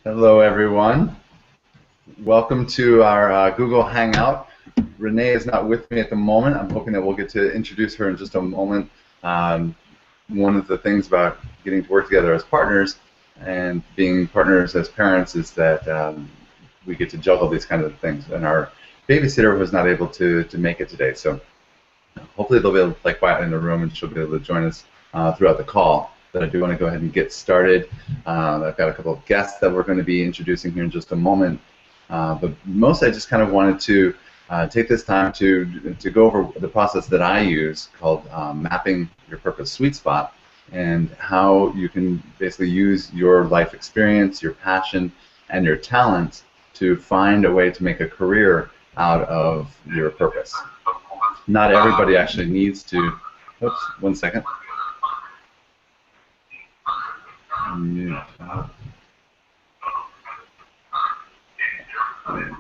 Hello, everyone. Welcome to our Google Hangout. Renee is not with me at the moment. I'm hoping that we'll get to introduce her in just a moment. Um, One of the things about getting to work together as partners and being partners as parents is that we get to juggle these kinds of things. And our babysitter was not able to make it today, so hopefully they'll be able to play quietly in the room and she'll be able to join us throughout the call. But I do want to go ahead and get started. I've got a couple of guests that we're going to be introducing here in just a moment. But mostly I just kind of wanted to take this time to go over the process that I use called mapping your purpose sweet spot, and how you can basically use your life experience, your passion, and your talents to find a way to make a career out of your purpose. Not everybody actually needs to. Oops, one second.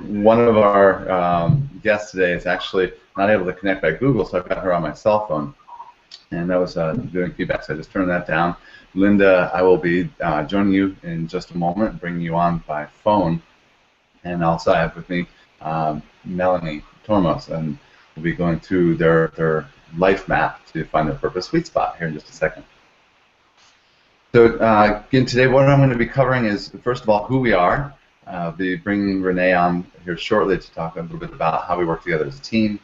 One of our guests today is actually not able to connect by Google, so I've got her on my cell phone, and that was doing feedback, so I just turned that down. Linda, I will be joining you in just a moment, bringing you on by phone, and also I have with me Melanie Tormos, and we'll be going through their life map to find their purpose sweet spot here in just a second. So again, today what I'm going to be covering is, first of all, who we are. I'll be bringing Renee on here shortly to talk a little bit about how we work together as a team,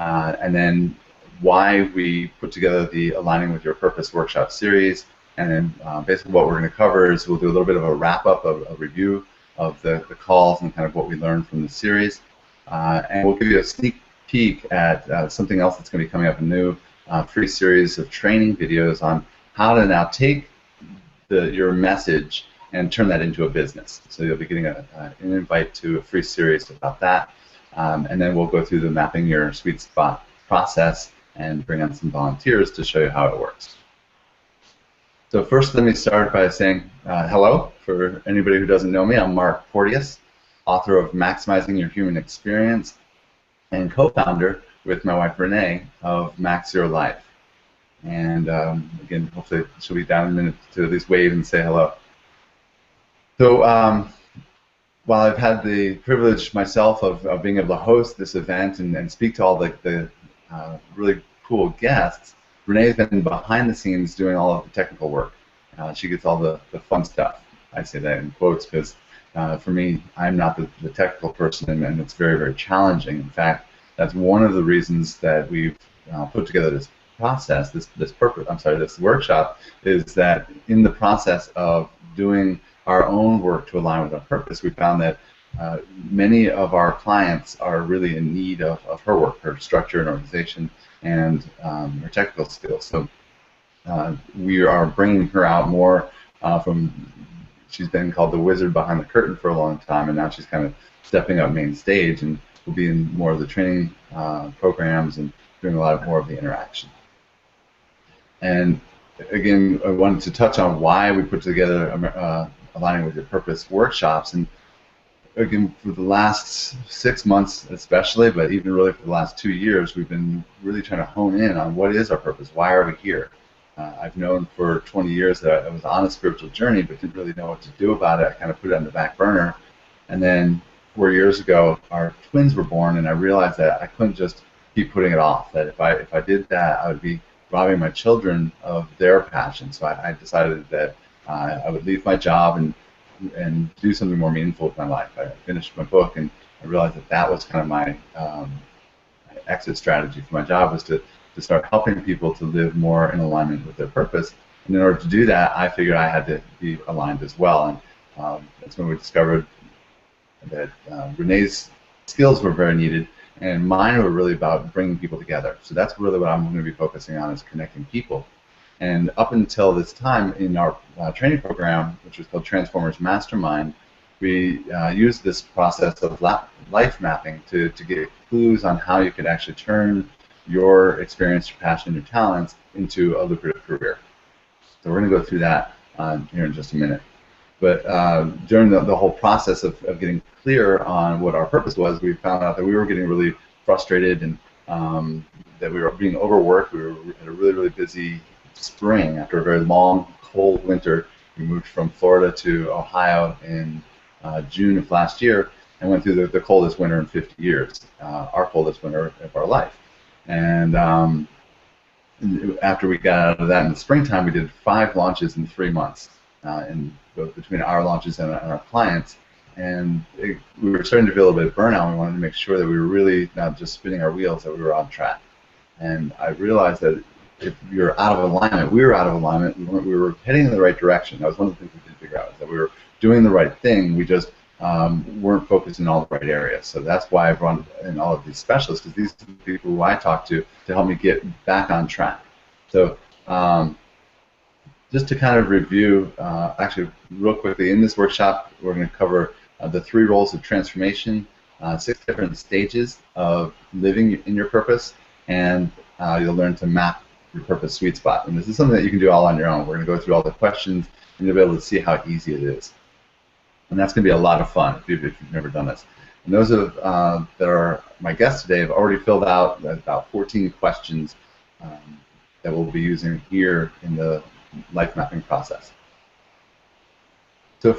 and then why we put together the Aligning with Your Purpose workshop series. And then basically what we're going to cover is we'll do a little bit of a wrap-up, a review of the calls and kind of what we learned from the series. And we'll give you a sneak peek at something else that's going to be coming up, a new free series of training videos on how to now take your message and turn that into a business. So you'll be getting an invite to a free series about that. And then we'll go through the mapping your sweet spot process and bring on some volunteers to show you how it works. So first, let me start by saying hello. For anybody who doesn't know me, I'm Mark Porteous, author of Maximizing Your Human Experience and co-founder with my wife Renee of Max Your Life. And again, hopefully she'll be down in a minute to at least wave and say hello. So while I've had the privilege myself of being able to host this event and speak to all the really cool guests, Renee's been behind the scenes doing all of the technical work. She gets all the fun stuff. I say that in quotes because for me, I'm not the technical person, and it's very, very challenging. In fact, that's one of the reasons that we've put together this process, this workshop, is that in the process of doing our own work to align with our purpose, we found that many of our clients are really in need of her work, her structure and organization, and her technical skills. So we are bringing her out more from. She's been called the wizard behind the curtain for a long time, and now she's kind of stepping up main stage, and will be in more of the training programs and doing a lot more of the interaction. And again, I wanted to touch on why we put together Aligning with Your Purpose workshops. And again, for the last 6 months especially, but even really for the last 2 years, we've been really trying to hone in on what is our purpose, why are we here? I've known for 20 years that I was on a spiritual journey, but didn't really know what to do about it. I kind of put it on the back burner. And then 4 years ago, our twins were born, and I realized that I couldn't just keep putting it off, that if I did that, I would be robbing my children of their passion. So I decided that I would leave my job and do something more meaningful with my life. I finished my book, and I realized that that was kind of my exit strategy for my job, was to start helping people to live more in alignment with their purpose. And in order to do that, I figured I had to be aligned as well. And that's when we discovered that Renee's skills were very needed, and mine were really about bringing people together. So that's really what I'm going to be focusing on, is connecting people. And up until this time in our training program, which was called Transformers Mastermind, we used this process of life mapping to get clues on how you could actually turn your experience, your passion, your talents into a lucrative career. So we're going to go through that here in just a minute. But during the whole process of getting clear on what our purpose was, we found out that we were getting really frustrated, and that we were being overworked. We had a really, really busy spring. After a very long, cold winter, we moved from Florida to Ohio in June of last year and went through the coldest winter in 50 years, our coldest winter of our life. And after we got out of that in the springtime, we did 5 launches in 3 months, both between our launches and our clients. And we were starting to feel a little bit of burnout. We wanted to make sure that we were really not just spinning our wheels, that we were on track. And I realized that if you're out of alignment, we were out of alignment, we were heading in the right direction. That was one of the things we did figure out, is that we were doing the right thing, we just weren't focused in all the right areas. So that's why I brought in all of these specialists, because these are the people who I talk to help me get back on track. So just to kind of review, actually real quickly, in this workshop we're going to cover the 3 roles of transformation, 6 different stages of living in your purpose, and you'll learn to map your purpose sweet spot. And this is something that you can do all on your own. We're going to go through all the questions, and you'll be able to see how easy it is. And that's going to be a lot of fun if you've never done this. And those that are my guests today have already filled out about 14 questions that we'll be using here in the life mapping process. So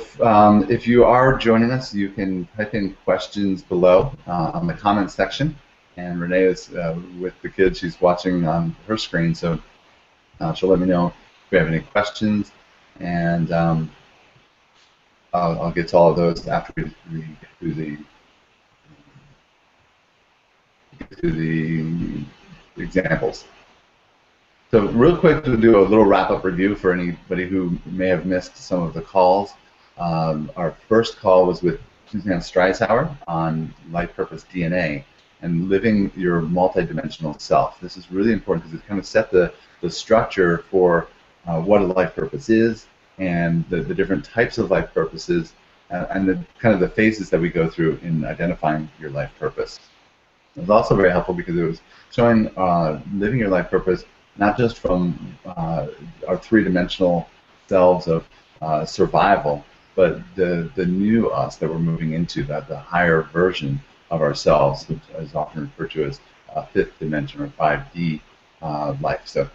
if you are joining us, you can type in questions below on the comments section. And Renee is with the kids. She's watching on her screen, so she'll let me know if we have any questions. And I'll get to all of those after we get through the examples. So real quick, to do a little wrap-up review for anybody who may have missed some of the calls. Our first call was with Suzanne Streisauer on Life Purpose DNA and living your multidimensional self. This is really important because it kind of set the structure for what a life purpose is, and the different types of life purposes, and the kind of the phases that we go through in identifying your life purpose. It was also very helpful because it was showing living your life purpose not just from our 3-dimensional selves of survival, but the new us that we're moving into, the higher version of ourselves, which is often referred to as 5th dimension or 5D life. So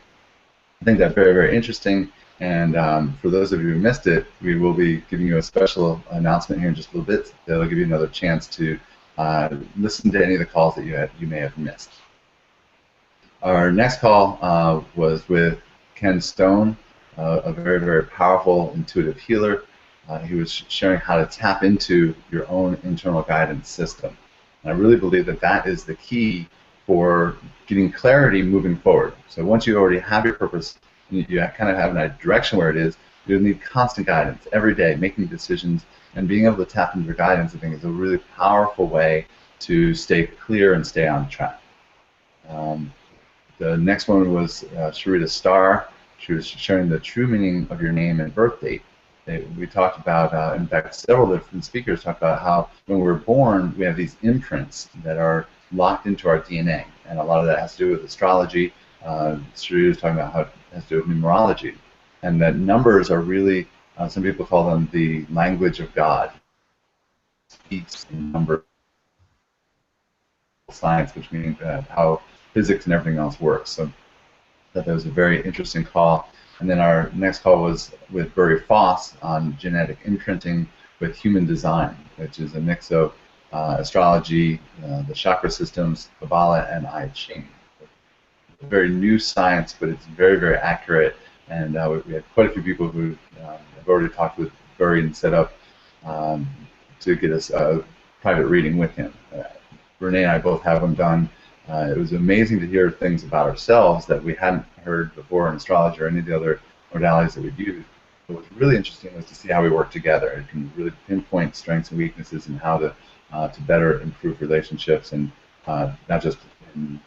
I think that's very, very interesting. And for those of you who missed it, we will be giving you a special announcement here in just a little bit that'll give you another chance to listen to any of the calls that you may have missed. Our next call was with Ken Stone, a very, very powerful intuitive healer. He was sharing how to tap into your own internal guidance system. And I really believe that that is the key for getting clarity moving forward. So once you already have your purpose, you kind of have a direction where it is, you'll need constant guidance every day, making decisions, and being able to tap into your guidance, I think, is a really powerful way to stay clear and stay on track. The next one was Sharita Starr. She was sharing the true meaning of your name and birth date. We talked about, in fact, several different speakers talked about how when we're born, we have these imprints that are locked into our DNA, and a lot of that has to do with astrology. Sharita was talking about how it has to do with numerology, and that numbers are really, some people call them the language of God. Speaks in number science, which means how physics and everything else works. So that was a very interesting call. And then our next call was with Burry Foss on genetic imprinting with human design, which is a mix of astrology, the chakra systems, Kabbalah, and I Ching. Very new science, but it's very, very accurate. And we had quite a few people who have already talked with Burry and set up to get us a private reading with him. Renee and I both have them done. It was amazing to hear things about ourselves that we hadn't heard before in astrology or any of the other modalities that we've used. What was really interesting was to see how we work together. It can really pinpoint strengths and weaknesses and how to better improve relationships, and not just in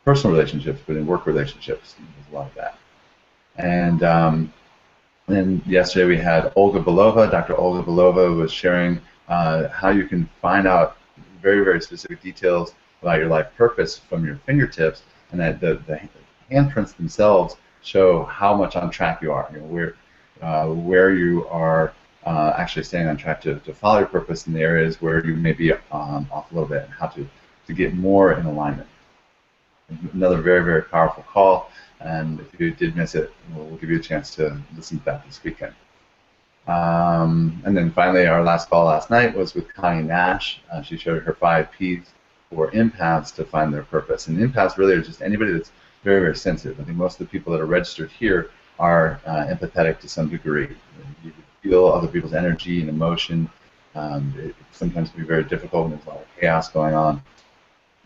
personal relationships, but in work relationships. There's a lot of that. And then yesterday we had Olga Belova. Dr. Olga Belova was sharing how you can find out very, very specific details about your life purpose from your fingertips, and that the handprints themselves show how much on track you are. You know, where you are actually staying on track to follow your purpose, in the areas where you may be off a little bit, and how to get more in alignment. Another very, very powerful call, and if you did miss it, we'll give you a chance to listen to that this weekend. And then finally, our last call last night was with Connie Nash. She showed her 5 Ps for empaths to find their purpose. And empaths really are just anybody that's very, very sensitive. I think most of the people that are registered here are empathetic to some degree. You feel other people's energy and emotion. It sometimes can be very difficult and there's a lot of chaos going on.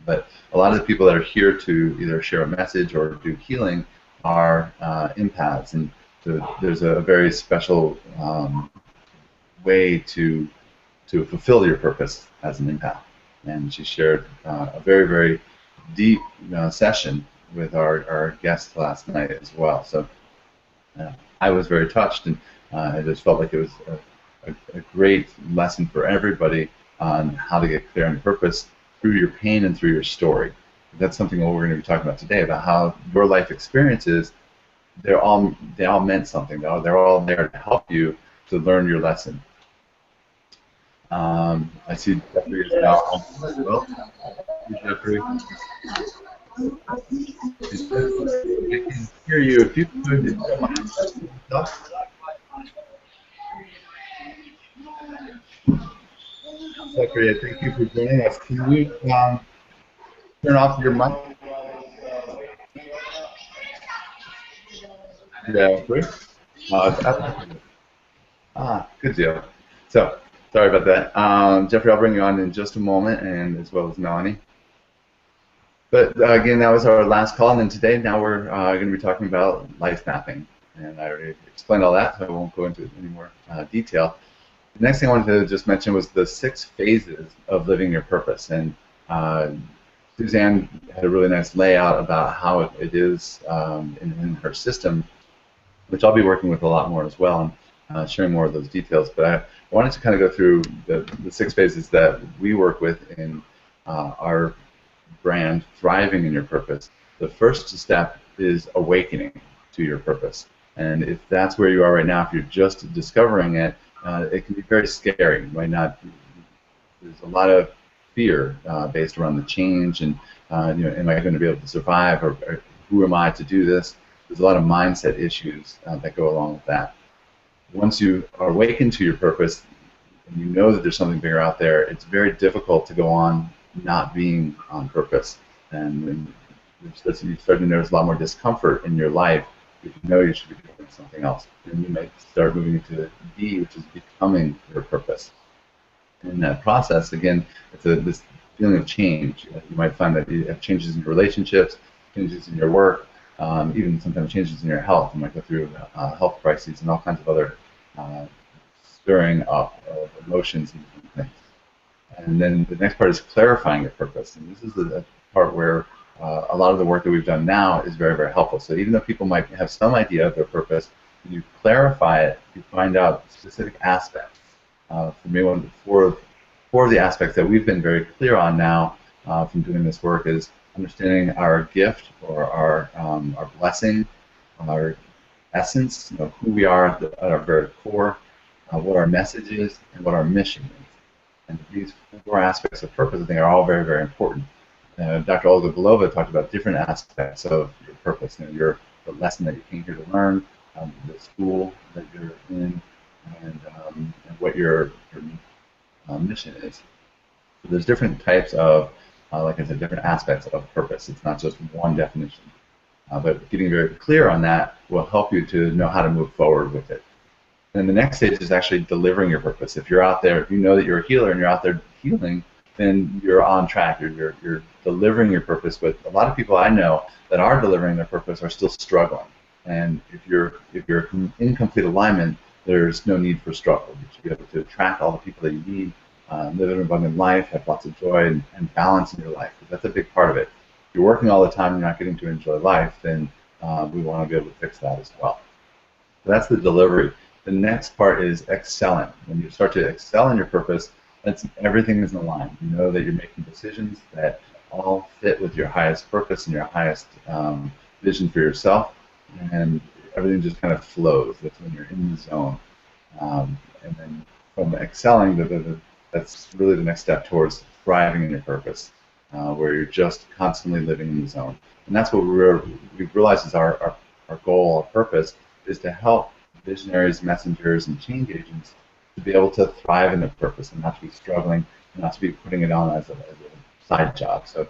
But a lot of the people that are here to either share a message or do healing are empaths. And so there's a very special way to fulfill your purpose as an empath. And she shared a very, very deep session with our guest last night as well. So I was very touched, and I just felt like it was a great lesson for everybody on how to get clear on your purpose through your pain and through your story. That's something that we're going to be talking about today, about how your life experiences, they all meant something. They're all there to help you to learn your lesson. I see Jeffrey is now on as well. Jeffrey. I can hear you. If you could, if you don't mind. Jeffrey, thank you for joining us. Can you turn off your mic? Jeffrey? Good deal. So, sorry about that. Jeffrey, I'll bring you on in just a moment, and as well as Melanie. But again, that was our last call, and then today, now we're going to be talking about life mapping. And I already explained all that, so I won't go into any more detail. The next thing I wanted to just mention was the 6 phases of living your purpose. And Suzanne had a really nice layout about how it is in her system, which I'll be working with a lot more as well, and sharing more of those details. But I wanted to kind of go through the 6 phases that we work with in our brand, Thriving in Your Purpose. The first step is awakening to your purpose. And if that's where you are right now, if you're just discovering it, it can be very scary. You might not. There's a lot of fear based around the change, and am I going to be able to survive, or who am I to do this? There's a lot of mindset issues that go along with that. Once you are awakened to your purpose, and you know that there's something bigger out there, it's very difficult to go on not being on purpose. And when you start to notice a lot more discomfort in your life, you know you should be doing something else. And you might start moving into D, which is becoming your purpose. In that process, again, it's this feeling of change. You might find that you have changes in your relationships, changes in your work, even sometimes changes in your health. You might go through health crises and all kinds of other stirring up of emotions and things. And then the next part is clarifying your purpose. And this is the part where a lot of the work that we've done now is very, very helpful. So even though people might have some idea of their purpose, when you clarify it, you find out specific aspects. For me, four of the aspects that we've been very clear on now from doing this work is understanding our gift, or our blessing, our essence, who we are at our very core, what our message is, and what our mission is. And these 4 aspects of purpose, I think, are all very, very important. Dr. Olga Belova talked about different aspects of your purpose. The lesson that you came here to learn, the school that you're in, and what your mission is. So there's different types of, like I said, different aspects of purpose. It's not just one definition. But getting very clear on that will help you to know how to move forward with it. And the next stage is actually delivering your purpose. If you're out there, if you know that you're a healer and you're out there healing, then you're on track. You're delivering your purpose. But a lot of people I know that are delivering their purpose are still struggling. And if you're in complete alignment, there's no need for struggle. You should be able to attract all the people that you need, live an abundant life, have lots of joy and balance in your life. Because that's a big part of it. If you're working all the time and you're not getting to enjoy life, then we want to be able to fix that as well. So that's the delivery. The next part is excelling. When you start to excel in your purpose, everything is in line. You know that you're making decisions that all fit with your highest purpose and your highest vision for yourself, and everything just kind of flows. That's when you're in the zone. And then from excelling, that's really the next step towards thriving in your purpose, where you're just constantly living in the zone. And that's what we've realized is our goal, our purpose, is to help visionaries, messengers, and change agents to be able to thrive in their purpose and not to be struggling, and not to be putting it on as a side job. So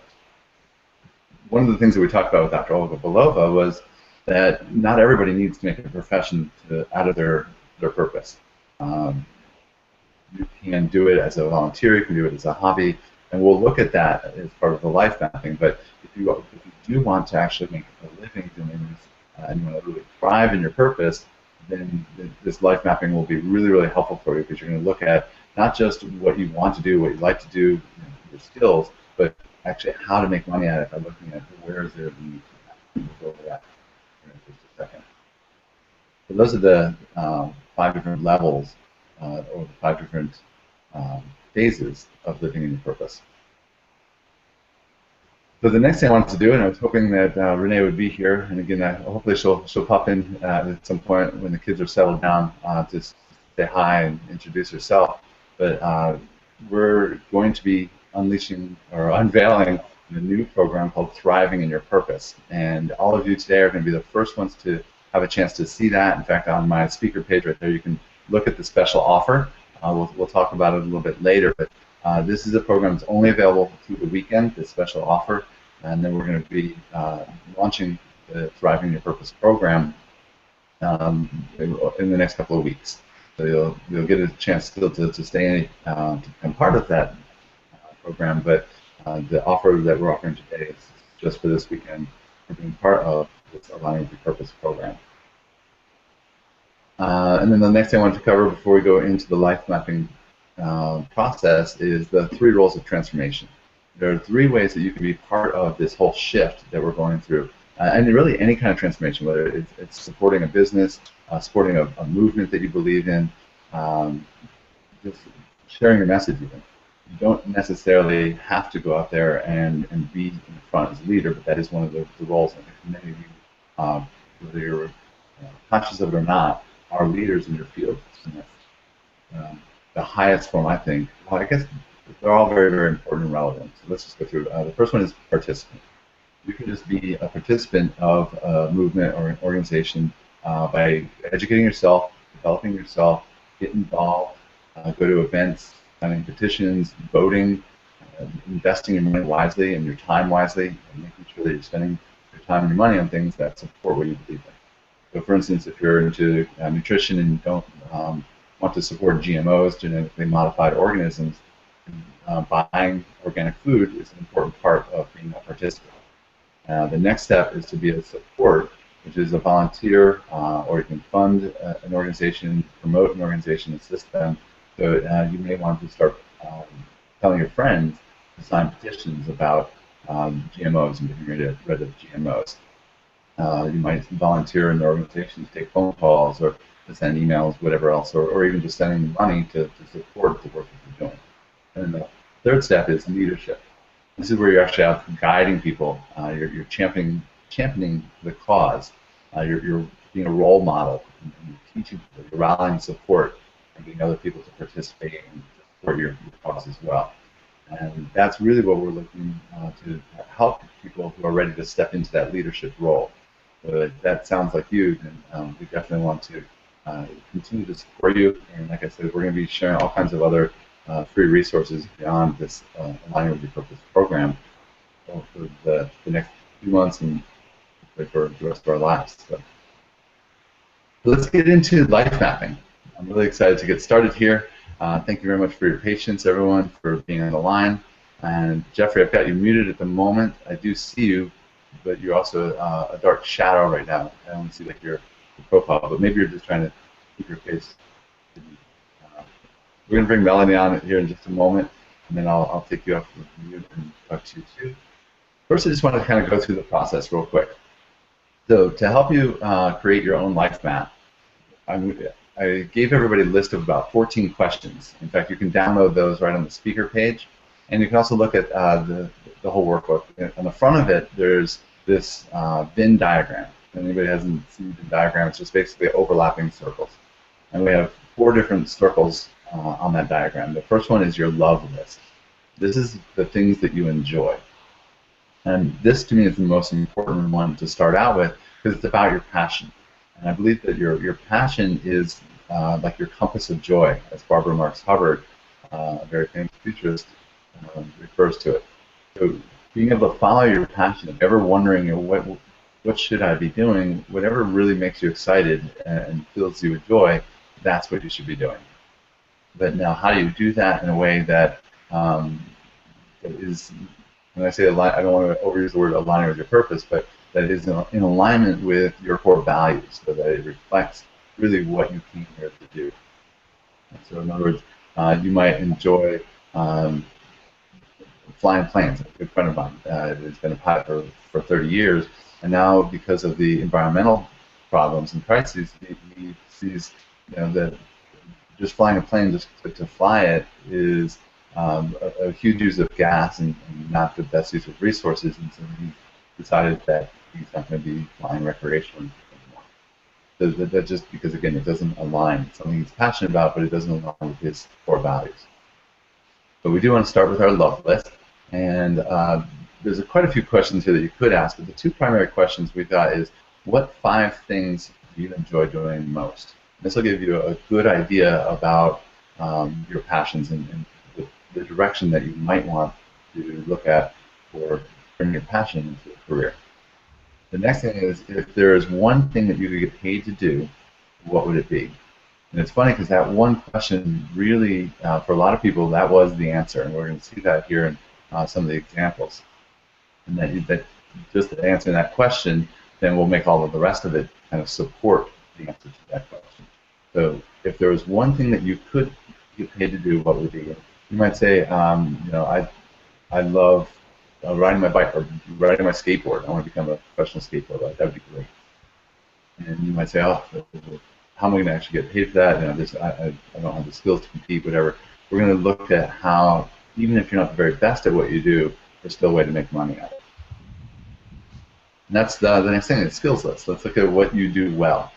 one of the things that we talked about with Dr. Olga Belova was that not everybody needs to make a profession out of their purpose. You can do it as a volunteer, you can do it as a hobby, and we'll look at that as part of the life mapping. But if you do want to actually make a living doing this, and you want to really thrive in your purpose, then this life mapping will be really, really helpful for you, because you're going to look at not just what you want to do, what you like to do, your skills, but actually how to make money at it by looking at where is there a need for that. We'll go over that in just a second. So those are the 5 different levels, or the 5 different phases of living in your purpose. So the next thing I wanted to do, and I was hoping that Renee would be here, and again, hopefully she'll pop in at some point when the kids are settled down to say hi and introduce herself. But we're going to be unleashing or unveiling a new program called Thriving in Your Purpose. And all of you today are going to be the first ones to have a chance to see that. In fact, on my speaker page right there, you can look at the special offer. We'll talk about it a little bit later, but this is a program that's only available through the weekend, this special offer, and then we're going to be launching the Thriving in Your Purpose program in the next couple of weeks. So you'll get a chance still to stay to become part of that program, but the offer that we're offering today is just for this weekend for being part of this Aligning with Your Purpose program. And then the next thing I wanted to cover before we go into the life mapping process is the 3 roles of transformation. There are 3 ways that you can be part of this whole shift that we're going through. And really any kind of transformation, whether it's supporting a business, supporting a movement that you believe in, just sharing your message even. You don't necessarily have to go out there and be in the front as a leader, but that is one of the roles. And many of you, whether you're conscious of it or not, are leaders in your field. And that's the highest form, I think. Well, I guess they're all very, very important and relevant. So let's just go through. The first one is participant. You can just be a participant of a movement or an organization by educating yourself, developing yourself, get involved, go to events, signing petitions, voting, investing your money wisely and your time wisely, and making sure that you're spending your time and your money on things that support what you believe in. So for instance, if you're into nutrition and you don't want to support GMOs, genetically modified organisms, buying organic food is an important part of being a participant. The next step is to be a support, which is a volunteer, or you can fund an organization, promote an organization, assist them. So you may want to start telling your friends to sign petitions about GMOs and getting rid of GMOs. You might volunteer in the organization to take phone calls or to send emails, whatever else, or even just sending money to support the work that you're doing. And the third step is leadership. This is where you're actually out guiding people. You're championing the cause. You're being a role model, and you're teaching people, you're rallying support, and getting other people to participate and support your cause as well. And that's really what we're looking to help people who are ready to step into that leadership role. So if that sounds like you, then we definitely want to continue to support you. And like I said, we're going to be sharing all kinds of other free resources beyond this Aligning with Your Purpose program for the next few months and for the rest of our lives. So let's get into life mapping. I'm really excited to get started here. Thank you very much for your patience, everyone, for being on the line. And Jeffrey, I've got you muted at the moment. I do see you, but you're also a dark shadow right now. I don't see like your profile, but maybe you're just trying to keep your face. We're going to bring Melanie on here in just a moment, and then I'll take you off with mute and talk to you too. First, I just want to kind of go through the process real quick. So to help you create your own life map, I gave everybody a list of about 14 questions. In fact, you can download those right on the speaker page, and you can also look at the whole workbook. On the front of it, there's this Venn diagram. If anybody hasn't seen the Venn diagram, it's just basically overlapping circles. And we have 4 different circles on that diagram. The first one is your love list. This is the things that you enjoy. And this, to me, is the most important one to start out with because it's about your passion. And I believe that your passion is like your compass of joy, as Barbara Marx Hubbard, a very famous futurist, refers to it. So being able to follow your passion, if ever wondering, what should I be doing, whatever really makes you excited and fills you with joy, that's what you should be doing. But now, how do you do that in a way that is, when I say align, I don't want to overuse the word aligning with your purpose, but that is in alignment with your core values, so that it reflects really what you came here to do. And so, in other words, you might enjoy flying planes. A good friend of mine has been a pilot for 30 years, and now because of the environmental problems and crises, he sees, that just flying a plane just to fly it is a huge use of gas and not the best use of resources, and so he decided that he's not going to be flying recreationally anymore. That just because, again, it doesn't align. It's something he's passionate about, but it doesn't align with his core values. But we do want to start with our love list, and there's quite a few questions here that you could ask, but the two primary questions we thought is, what 5 things do you enjoy doing most? This will give you a good idea about your passions and the direction that you might want to look at for turning your passion into a career. The next thing is, if there is one thing that you could get paid to do, what would it be? And it's funny because that one question really, for a lot of people, that was the answer, and we're going to see that here in some of the examples. And that just answering that question, then we'll make all of the rest of it kind of support the answer to that question. So if there was one thing that you could get paid to do, what would it be? You might say, I love riding my bike or riding my skateboard. I want to become a professional skateboarder. That would be great. And you might say, oh, how am I going to actually get paid for that? I don't have the skills to compete, whatever. We're going to look at how, even if you're not the very best at what you do, there's still a way to make money at it. And that's the next thing, is skills list. Let's look at what you do well.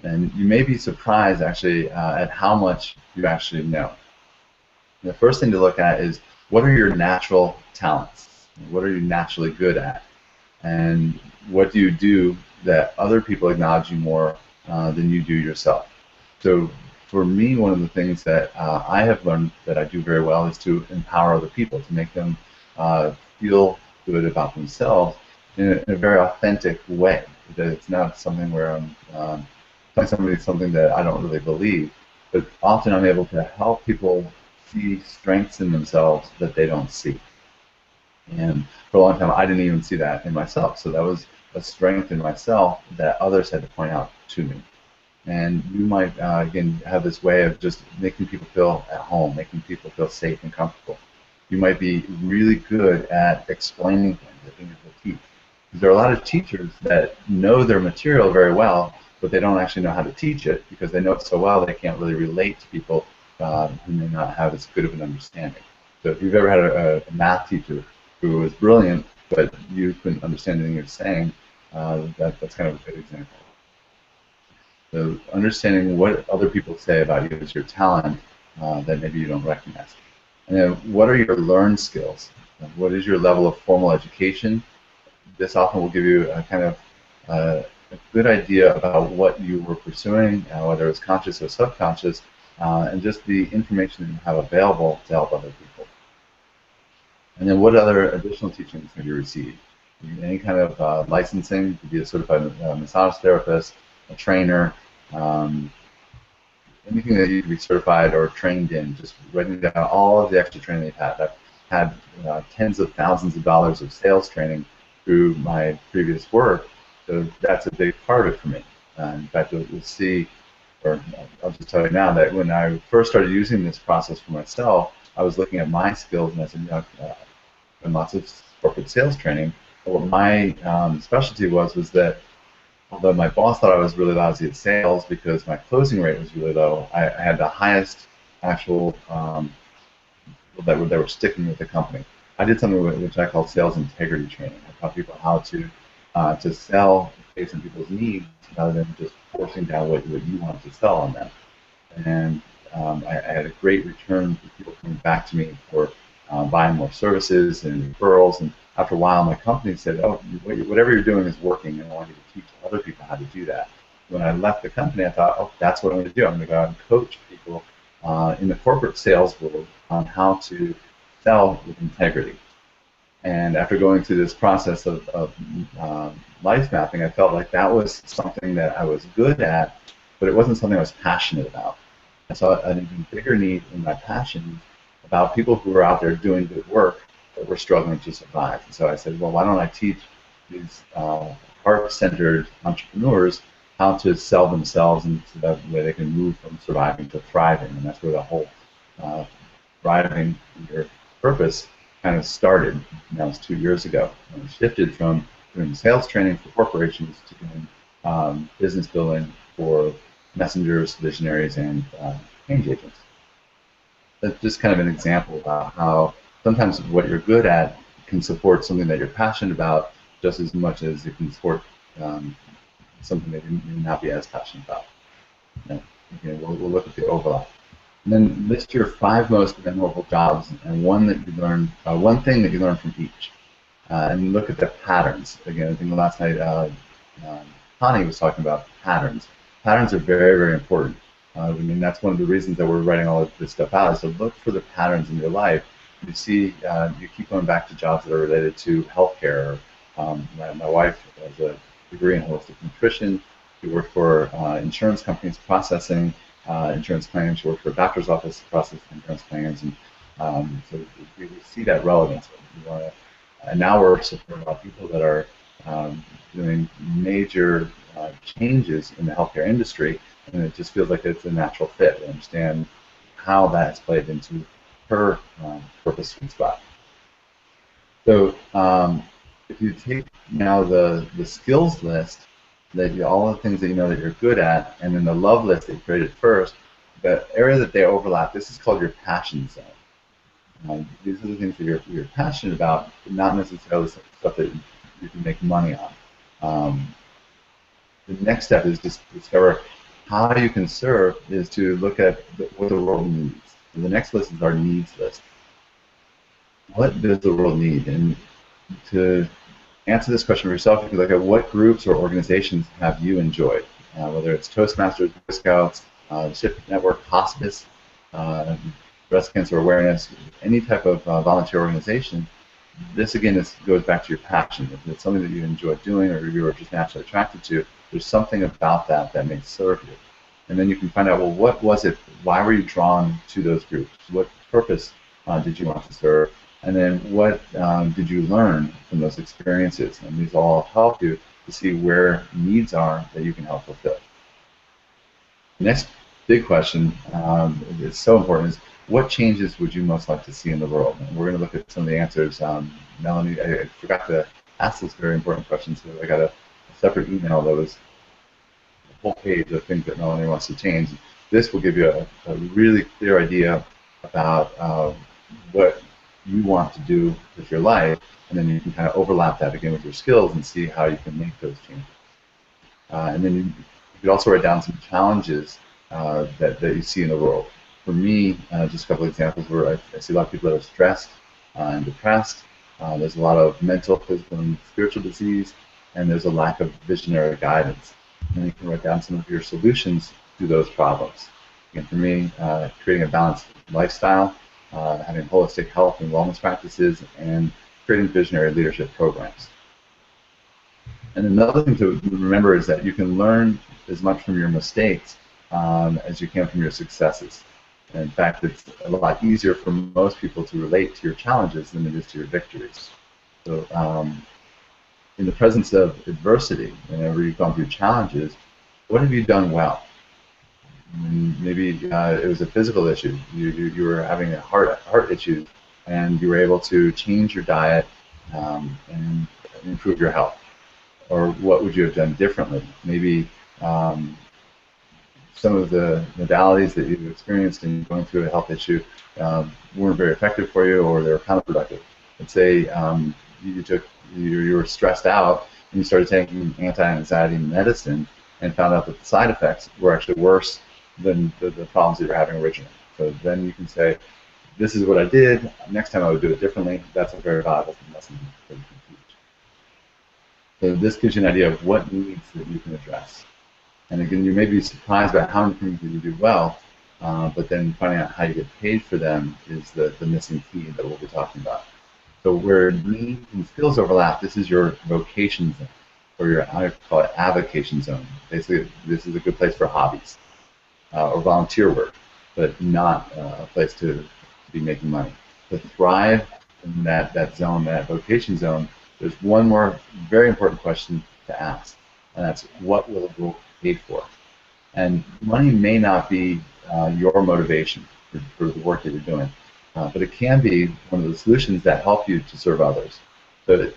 And you may be surprised, actually, at how much you actually know. And the first thing to look at is, what are your natural talents? What are you naturally good at? And what do you do that other people acknowledge you more than you do yourself? So for me, one of the things that I have learned that I do very well is to empower other people, to make them feel good about themselves in a very authentic way. That it's not something where I'm telling somebody something that I don't really believe, but often I'm able to help people see strengths in themselves that they don't see. And for a long time, I didn't even see that in myself. So that was a strength in myself that others had to point out to me. And you might, again, have this way of just making people feel at home, making people feel safe and comfortable. You might be really good at explaining things, being able to teach. There are a lot of teachers that know their material very well, but they don't actually know how to teach it because they know it so well they can't really relate to people who may not have as good of an understanding. So if you've ever had a math teacher who was brilliant, but you couldn't understand anything you're saying, that's kind of a good example. So understanding what other people say about you as your talent that maybe you don't recognize. And then what are your learned skills? What is your level of formal education? This often will give you a kind of a good idea about what you were pursuing, whether it's conscious or subconscious, and just the information that you have available to help other people. And then what other additional teachings have you received? Any kind of licensing, to be a certified massage therapist, a trainer, anything that you could be certified or trained in, just writing down all of the extra training they've had. I've had tens of thousands of dollars of sales training through my previous work, so that's a big part of it for me. In fact, you'll see, or I'll just tell you now, that when I first started using this process for myself, I was looking at my skills and I said, I've done lots of corporate sales training, but what my specialty was that although my boss thought I was really lousy at sales because my closing rate was really low, I had the highest actual that were sticking with the company. I did something which I call sales integrity training. I taught people how to sell based on people's needs rather than just forcing down what you want to sell on them. And I had a great return for people coming back to me for buying more services and referrals. And after a while, my company said, "Oh, whatever you're doing is working, and I want you to teach other people how to do that." when I left the company, I thought, oh, that's what I'm going to do. I'm going to go out and coach people in the corporate sales world on how to sell with integrity. And after going through this process of life mapping, I felt like that was something that I was good at, but it wasn't something I was passionate about. I saw an even bigger need in my passion about people who were out there doing good work that were struggling to survive. And so I said, well, why don't I teach these heart-centered entrepreneurs how to sell themselves, and so that way they can move from surviving to thriving. And that's where the whole thriving your purpose kind of started. And that was 2 years ago. And it shifted from doing sales training for corporations to doing business building for messengers, visionaries, and change agents. That's just kind of an example about how sometimes what you're good at can support something that you're passionate about just as much as it can support something that you may not be as passionate about. Okay, we'll look at the overlap. And then list your 5 most memorable jobs and one that you learned, one thing that you learned from each. And look at the patterns. Again, I think last night Connie was talking about patterns. Patterns are very, very important. I mean, that's one of the reasons that we're writing all of this stuff out, is to look for the patterns in your life. You see, you keep going back to jobs that are related to healthcare. My wife has a degree in holistic nutrition. She worked for insurance companies processing insurance claims. She worked for a doctor's office processing insurance claims. And so we see that relevance. And now we're supporting a lot of people that are doing major changes in the healthcare industry, and it just feels like it's a natural fit. We understand how that has played into her purpose sweet spot. So if you take now the skills list, that all the things that you know that you're good at, and then the love list that you created first, the area that they overlap, this is called your passion zone. These are the things that you're passionate about, but not necessarily stuff that you can make money on. The next step is just discover how you can serve, is to look at what the world needs. And the next list is our needs list. What does the world need? And to answer this question for yourself, you can look at what groups or organizations have you enjoyed, whether it's Toastmasters, Boy Scouts, the SHIP Network, Hospice, breast cancer awareness, any type of volunteer organization. This again goes back to your passion. If it's something that you enjoy doing or you are just naturally attracted to, there's something about that may serve you. And then you can find out, well, what was it? Why were you drawn to those groups? What purpose did you want to serve? And then what did you learn from those experiences? And these all help you to see where needs are that you can help fulfill. The next big question is so important is, what changes would you most like to see in the world? And we're going to look at some of the answers. Melanie, I forgot to ask this very important question, so I got a separate email that was a whole page of things that Melanie wants to change. This will give you a really clear idea about what you want to do with your life, and then you can kind of overlap that again with your skills and see how you can make those changes. And then you could also write down some challenges that you see in the world. For me, just a couple of examples where I see a lot of people that are stressed and depressed. There's a lot of mental, physical, and spiritual disease, and there's a lack of visionary guidance. And you can write down some of your solutions to those problems. Again, for me, creating a balanced lifestyle, having holistic health and wellness practices, and creating visionary leadership programs. And another thing to remember is that you can learn as much from your mistakes as you can from your successes. And in fact, it's a lot easier for most people to relate to your challenges than it is to your victories. So in the presence of adversity, whenever you've gone through challenges, what have you done well? And maybe it was a physical issue. You were having a heart issue, and you were able to change your diet and improve your health. Or what would you have done differently? Maybe some of the modalities that you've experienced in going through a health issue weren't very effective for you, or they were counterproductive. Let's say you were stressed out and you started taking anti-anxiety medicine and found out that the side effects were actually worse than the problems that you were having originally. So then you can say, this is what I did, next time I would do it differently. That's a very valuable lesson that you can teach. So this gives you an idea of what needs that you can address. And again, you may be surprised by how many things that you do well, but then finding out how you get paid for them is the missing key that we'll be talking about. So where needs and skills overlap, this is your vocation zone, or your, I call it avocation zone. Basically, this is a good place for hobbies or volunteer work, but not a place to be making money. To thrive in that zone, that vocation zone, there's one more very important question to ask, and that's what will the role pay for? And money may not be your motivation for the work that you're doing, but it can be one of the solutions that help you to serve others. So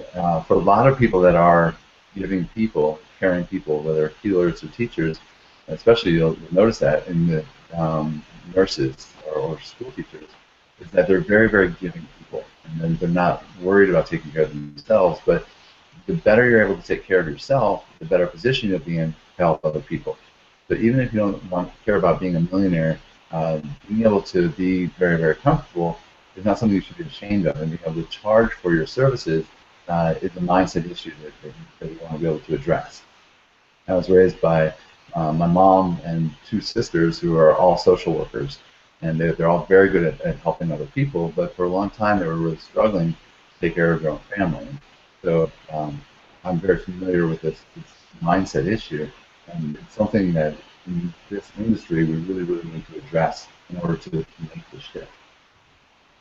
for a lot of people that are giving people, caring people, whether healers or teachers, especially you'll notice that in the nurses or school teachers, is that they're very, very giving people, and then they're not worried about taking care of themselves. But the better you're able to take care of yourself, the better position you'll be in to help other people. So even if you don't care about being a millionaire, being able to be very, very comfortable is not something you should be ashamed of, and being able to charge for your services is a mindset issue that you want to be able to address. I was raised by my mom and two sisters who are all social workers, and they're all very good at helping other people, but for a long time they were really struggling to take care of their own family. So I'm very familiar with this mindset issue, and it's something that in this industry we really, really need to address in order to make the shift.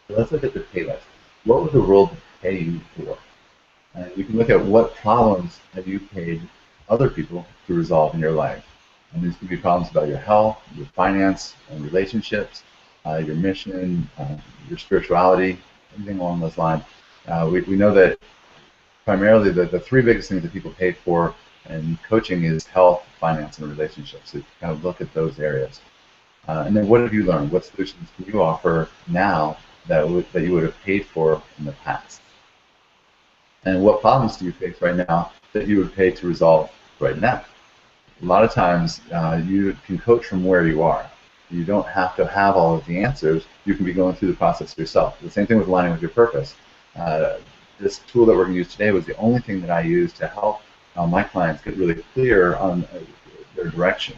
So let's look at the pay list. What would the world pay you for? And you can look at what problems have you paid other people to resolve in your life. And these could be problems about your health, your finance, and relationships, your mission, your spirituality, anything along those lines. We know that primarily the three biggest things that people pay for in coaching is health, finance, and relationships. So you kind of look at those areas. And then what have you learned? What solutions can you offer now that you would have paid for in the past? And what problems do you face right now that you would pay to resolve right now? A lot of times you can coach from where you are. You don't have to have all of the answers. You can be going through the process yourself. The same thing with aligning with your purpose. This tool that we're going to use today was the only thing that I used to help my clients get really clear on their direction.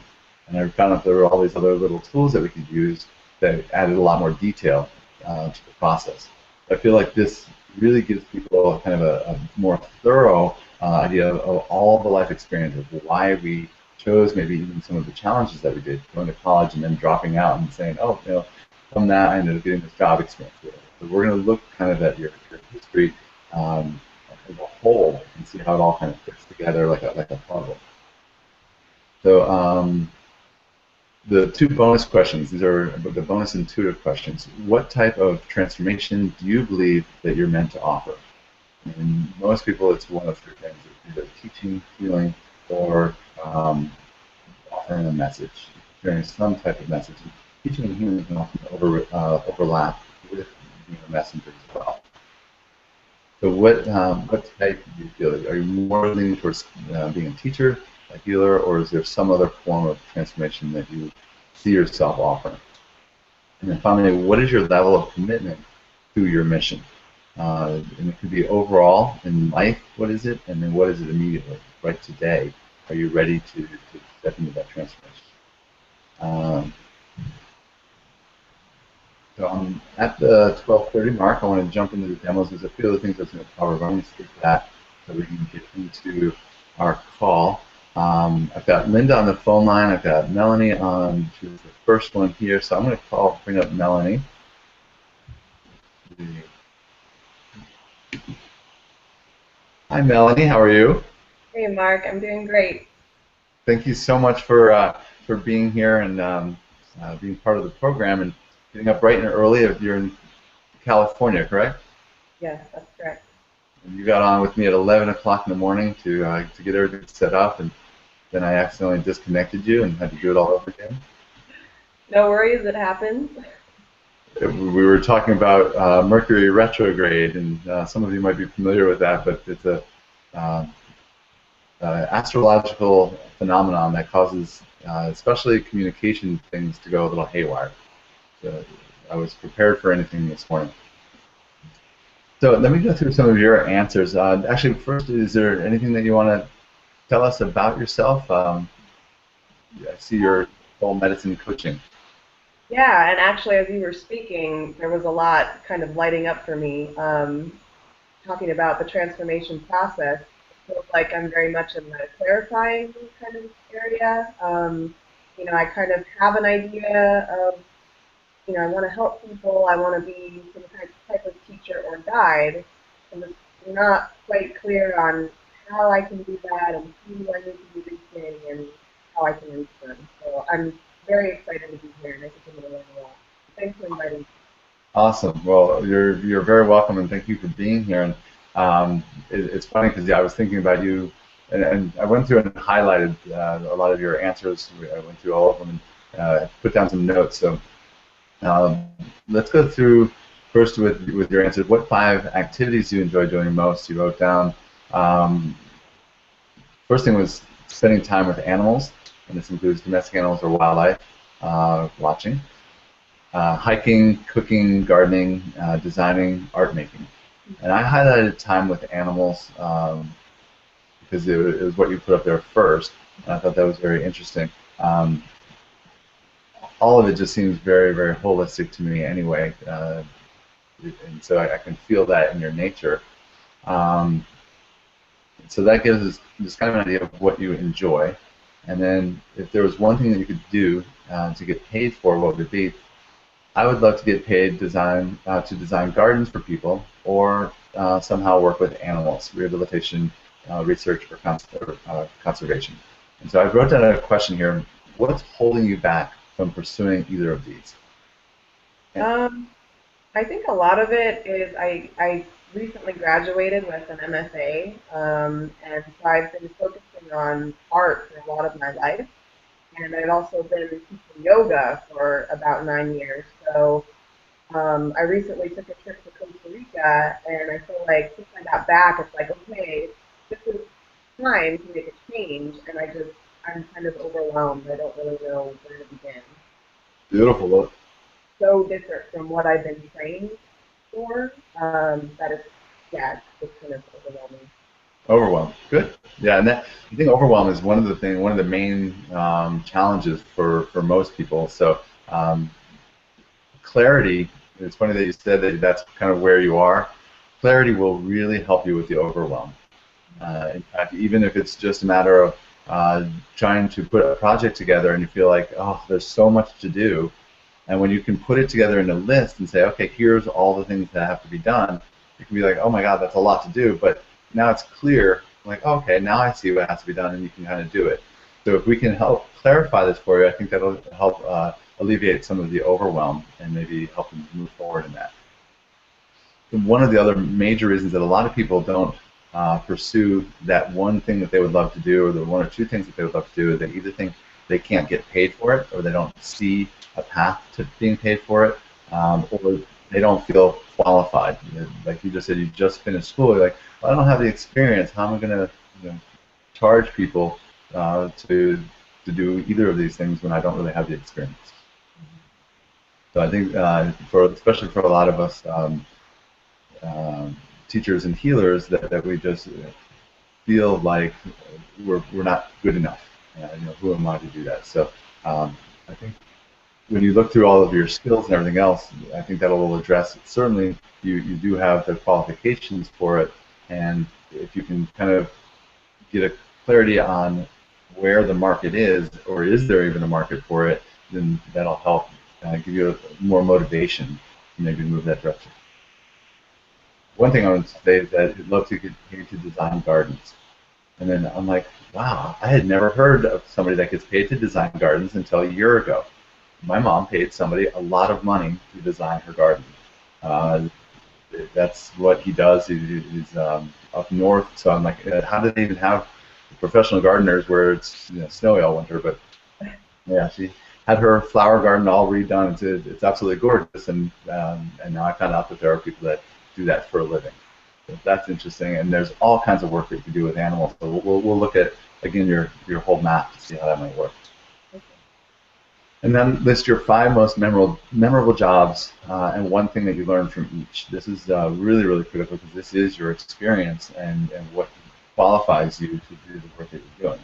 And I found out there were all these other little tools that we could use that added a lot more detail to the process. I feel like this really gives people kind of a more thorough idea of all the life experience of why we chose maybe even some of the challenges that we did, going to college and then dropping out and saying, oh, from that I ended up getting this job experience. So we're going to look kind of at your history as a whole and see how it all kind of fits together like a puzzle. So the two bonus questions, these are the bonus intuitive questions. What type of transformation do you believe that you're meant to offer? And most people, it's one of three things: either teaching, healing, or offering a message, sharing some type of message. Teaching and healing can often overlap with being a messenger as well. So what type do you feel? Are you more leaning towards being a teacher, a healer, or is there some other form of transformation that you see yourself offering? And then finally, what is your level of commitment to your mission? And it could be overall in life, what is it? And then what is it immediately, right today? Are you ready to step into that transformation? So I'm at the 12:30 mark. I want to jump into the demos. There's a few other things I was going to cover, but I'm going to skip that so we can get into our call. I've got Linda on the phone line. I've got Melanie on. She was the first one here, so I'm going to bring up Melanie. Hi, Melanie. How are you? Hey, Mark. I'm doing great. Thank you so much for being here and being part of the program and getting up bright and early. You're in California, correct? Yes, that's correct. And you got on with me at 11 o'clock in the morning to get everything set up, and then I accidentally disconnected you and had to do it all over again. No worries, it happens. We were talking about Mercury retrograde, and some of you might be familiar with that, but it's a astrological phenomenon that causes especially communication things to go a little haywire. So I was prepared for anything this morning. So let me go through some of your answers. Actually, first, is there anything that you want to tell us about yourself? I see your whole medicine coaching. Yeah, and actually, as you were speaking, there was a lot kind of lighting up for me, talking about the transformation process. It feels like I'm very much in the clarifying kind of area. I kind of have an idea of, I want to help people. I want to be some type of teacher or guide. I'm just not quite clear on how I can do that and who I need to be reaching and how I can reach them. So I'm very excited to be here, and I think I'm going to learn a lot. Thanks for inviting me. Awesome. Well, you're very welcome, and thank you for being here. And it's funny because yeah, I was thinking about you, and I went through and highlighted a lot of your answers. I went through all of them and put down some notes. So um, let's go through first with your answers. What five activities do you enjoy doing most? You wrote down. Um, First thing was spending time with animals, and this includes domestic animals or wildlife, watching. Hiking, cooking, gardening, designing, art making. And I highlighted time with animals because it was what you put up there first, and I thought that was very interesting. Um, all of it just seems very, very holistic to me anyway, and so I can feel that in your nature. Um, so that gives us just kind of an idea of what you enjoy. And then if there was one thing that you could do to get paid for, what would it be? I would love to get paid to design gardens for people, or somehow work with animals, rehabilitation, research, or conservation. And so I wrote down a question here: what's holding you back from pursuing either of these? And Um, I think a lot of it is I recently graduated with an MFA, and so I've been focusing on art for a lot of my life. And I've also been teaching yoga for about 9 years. So I recently took a trip to Costa Rica, and I feel like since I got back, it's like, okay, this is time to make a change, and I'm kind of overwhelmed. I don't really know where to begin. beautiful. Well, So different from what I've been trained for, that it's, yeah, it's kind of overwhelming. overwhelm. Good. Yeah, and that I think overwhelm is one of the main challenges for most people. So clarity. It's funny that you said that that's kind of where you are. Clarity will really help you with the overwhelm. In fact, even if it's just a matter of trying to put a project together and you feel like, oh, there's so much to do, and when you can put it together in a list and say, okay, here's all the things that have to be done, you can be like, oh my God, that's a lot to do, but now it's clear, like, okay, now I see what has to be done, and you can kind of do it. So if we can help clarify this for you, I think that'll help alleviate some of the overwhelm and maybe help them move forward in that. One of the other major reasons that a lot of people don't pursue that one thing that they would love to do, or the one or two things that they would love to do, they either think they can't get paid for it, or they don't see a path to being paid for it, or they don't feel qualified. Like you just said, you just finished school. You're like, well, I don't have the experience. How am I going to, charge people to do either of these things when I don't really have the experience? So I think for especially for a lot of us. Um, Teachers and healers that we just feel like we're not good enough. Who am I to do that? So I think when you look through all of your skills and everything else, I think that will address it. Certainly, you do have the qualifications for it, and if you can kind of get a clarity on where the market is, or is there even a market for it, then that'll help give you more motivation to maybe move that direction. One thing I would say is that I'd love to get paid to design gardens. And then I'm like, wow, I had never heard of somebody that gets paid to design gardens until a year ago. My mom paid somebody a lot of money to design her garden. Uh, that's what he does. He's up north, so I'm like, how do they even have professional gardeners where it's snowy all winter? But yeah, she had her flower garden all redone. It's absolutely gorgeous, and now I found out that there are people that do that for a living. So that's interesting, and there's all kinds of work that you can do with animals. So we'll look at again your whole map to see how that might work. And then list your five most memorable jobs and one thing that you learned from each. This is really, really critical because this is your experience and what qualifies you to do the work that you're doing.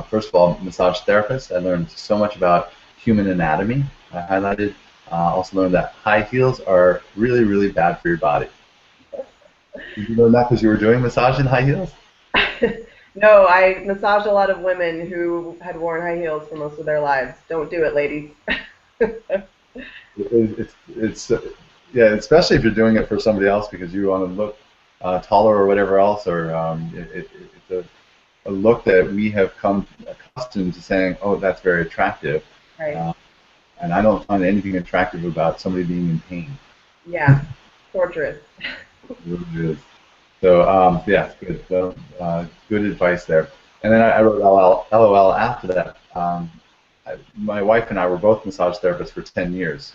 First of all, massage therapist. I learned so much about human anatomy. I highlighted. Also learned that high heels are really, really bad for your body. Did you learn that because you were doing massage in high heels? No, I massaged a lot of women who had worn high heels for most of their lives. Don't do it, ladies. It's yeah, especially if you're doing it for somebody else because you want to look taller or whatever else, or it's a look that we have come accustomed to saying, oh, that's very attractive. Right. Uh, and I don't find anything attractive about somebody being in pain. Yeah. Torturous. It really is. So yeah, good. So, good advice there. And then I wrote LOL after that. My wife and I were both massage therapists for 10 years.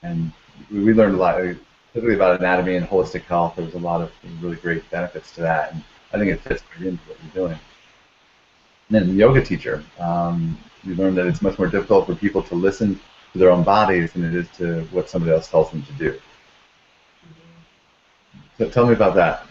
And we learned a lot, particularly about anatomy and holistic health. There was a lot of really great benefits to that, and I think it fits right into what you're doing. And then the yoga teacher, you learn that it's much more difficult for people to listen to their own bodies than it is to what somebody else tells them to do. So tell me about that.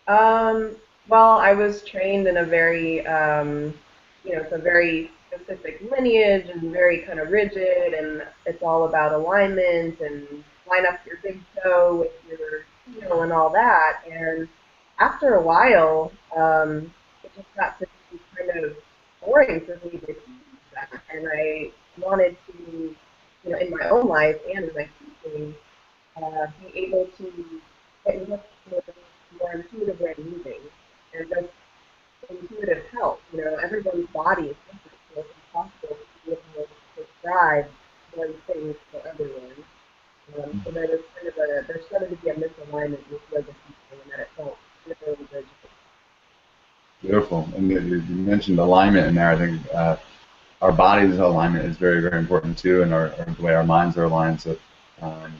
Um, well, I was trained in a very, it's a very specific lineage and very kind of rigid, and it's all about alignment and line up your big toe with your heel and all that. And after a while, it just got to be kind of boring for me to teach that, and I wanted to, in my own life and in my teaching, be able to get in touch with more intuitive way of moving and just intuitive health. Everyone's body is different, so it's impossible to be able to prescribe one thing for everyone. So there started to be a misalignment with yoga teaching, and that it felt really good. Beautiful. And you mentioned alignment in there. I think our body's alignment is very, very important too, and the way our minds are aligned. So um,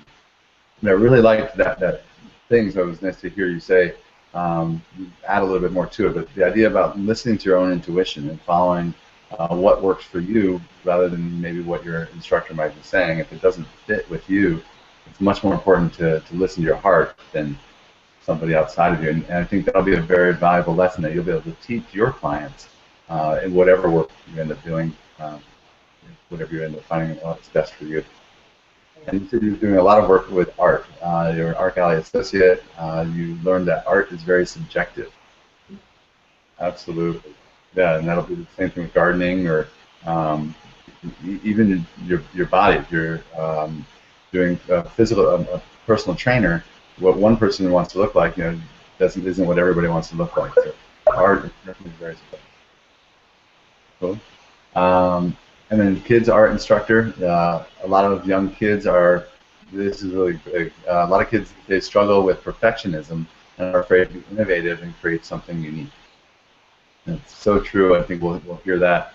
and I really liked that thing. So it was nice to hear you say, add a little bit more to it. But the idea about listening to your own intuition and following what works for you rather than maybe what your instructor might be saying. If it doesn't fit with you, it's much more important to listen to your heart than somebody outside of you. And I think that'll be a very valuable lesson that you'll be able to teach your clients in whatever work you end up doing, whatever you end up finding what's best for you. And you said you're doing a lot of work with art. You're an Art Gallery associate. You learned that art is very subjective. Absolutely. Yeah, and that'll be the same thing with gardening or even your body. If you're doing a personal trainer, what one person wants to look like, isn't what everybody wants to look like. So art is definitely very subjective. Cool. And then kids art instructor. A lot of young kids are. This is really big. A lot of kids they struggle with perfectionism and are afraid to be innovative and create something unique. And it's so true. I think we'll hear that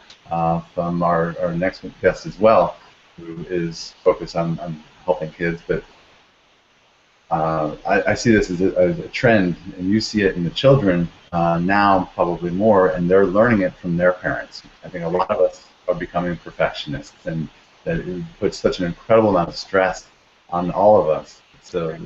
from our next guest as well, who is focused on helping kids. But I see this as a trend, and you see it in the children now probably more, and they're learning it from their parents. I think a lot of us are becoming perfectionists, and that it puts such an incredible amount of stress on all of us. So it's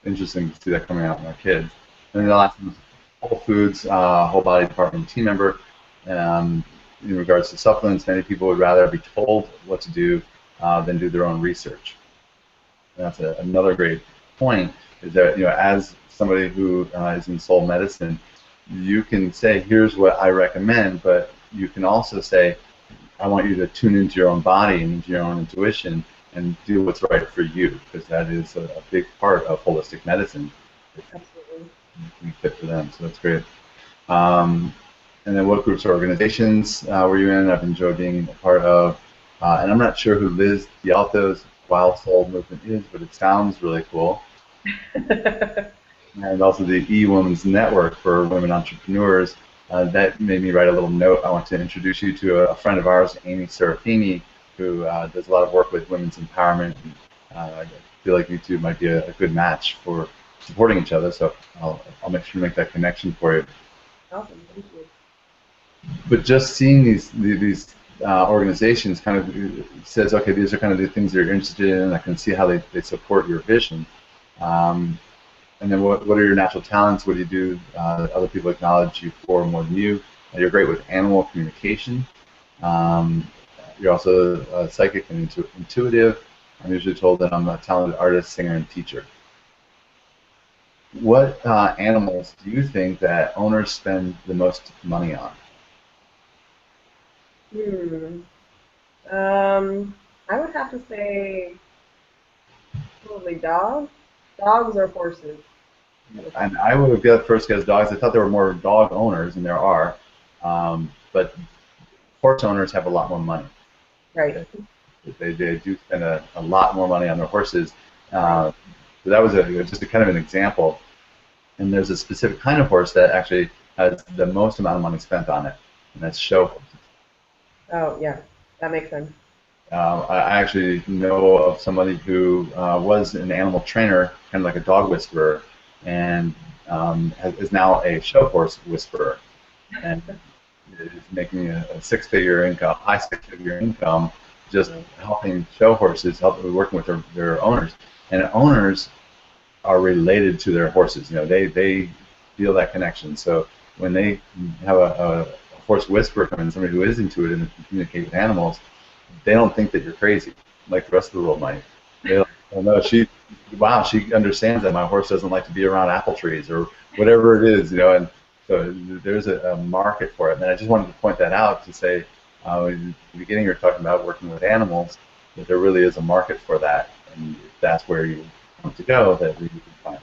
interesting to see that coming out in our kids. And then the last one is Whole Foods, whole body department team member. In regards to supplements, many people would rather be told what to do than do their own research. And that's another great point, is that as somebody who is in soul medicine, you can say, here's what I recommend, but you can also say, I want you to tune into your own body and into your own intuition and do what's right for you, because that is a big part of holistic medicine. Absolutely. Can fit for them, so that's great. And then what groups or organizations were you in? I've enjoyed being a part of, and I'm not sure who Liz D'Alto's Wild Soul movement is, but it sounds really cool. And also the E-Women's Network for Women Entrepreneurs. That made me write a little note. I want to introduce you to a friend of ours, Amy Serafini, who does a lot of work with women's empowerment. And, I feel like you two might be a good match for supporting each other, so I'll make sure to make that connection for you. Awesome, thank you. But just seeing these organizations kind of says, okay, these are kind of the things that you're interested in, and I can see how they support your vision. And then what are your natural talents? What do you do that other people acknowledge you for more than you? You're great with animal communication. Um, you're also psychic and intuitive. I'm usually told that I'm a talented artist, singer, and teacher. What animals do you think that owners spend the most money on? Hmm. I would have to say probably dogs. Dogs or horses. And I would have got first guessed dogs. I thought there were more dog owners, and there are, but horse owners have a lot more money. Right. They do spend a lot more money on their horses. Right. Uh, so that was just a kind of an example. And there's a specific kind of horse that actually has the most amount of money spent on it, and that's show horses. Oh, yeah. That makes sense. I actually know of somebody who was an animal trainer, kind of like a dog whisperer, and is now a show horse whisperer, and is making a six-figure income, high six-figure income, just helping show horses, working with their owners, and owners are related to their horses. They feel that connection. So when they have a horse whisperer come in, somebody who is intuitive and can communicate with animals, they don't think that you're crazy like the rest of the world might. They're like, oh no, wow, she understands that my horse doesn't like to be around apple trees or whatever it is, and so there's a market for it. And I just wanted to point that out to say, in the beginning you were talking about working with animals, that there really is a market for that, and if that's where you want to go, that you can find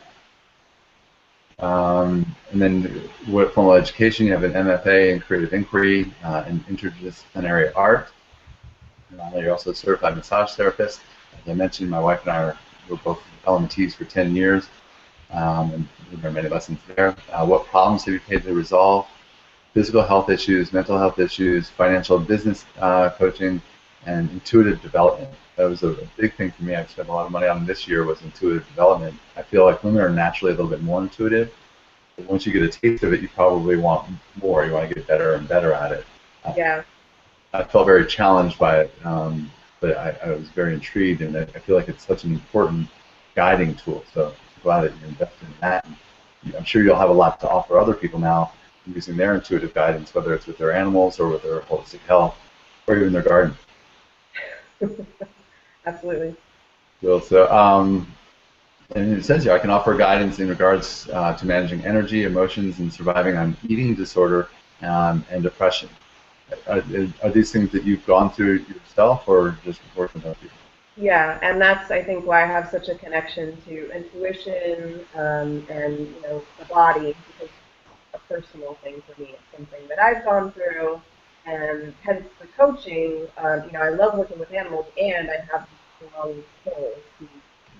that. And then what formal education, you have an MFA in creative inquiry and interdisciplinary art. You're also a certified massage therapist. As I mentioned, my wife and I were both LMTs for 10 years, and we learned many lessons there. What problems have you had to resolve? Physical health issues, mental health issues, financial and business coaching, and intuitive development. That was a big thing for me. I've spent a lot of money on this year was intuitive development. I feel like women are naturally a little bit more intuitive, but once you get a taste of it, you probably want more. You want to get better and better at it. Yeah. I felt very challenged by it, but I was very intrigued, and I feel like it's such an important guiding tool. So I'm glad that you're invested in that. And I'm sure you'll have a lot to offer other people now using their intuitive guidance, whether it's with their animals or with their holistic health or even their garden. Absolutely. And it says here, I can offer guidance in regards to managing energy, emotions, and surviving on eating disorder and depression. Are these things that you've gone through yourself or just working with other people? Yeah, and that's I think why I have such a connection to intuition and the body because it's a personal thing for me. It's something that I've gone through, and hence the coaching. I love working with animals, and I have this strong soul to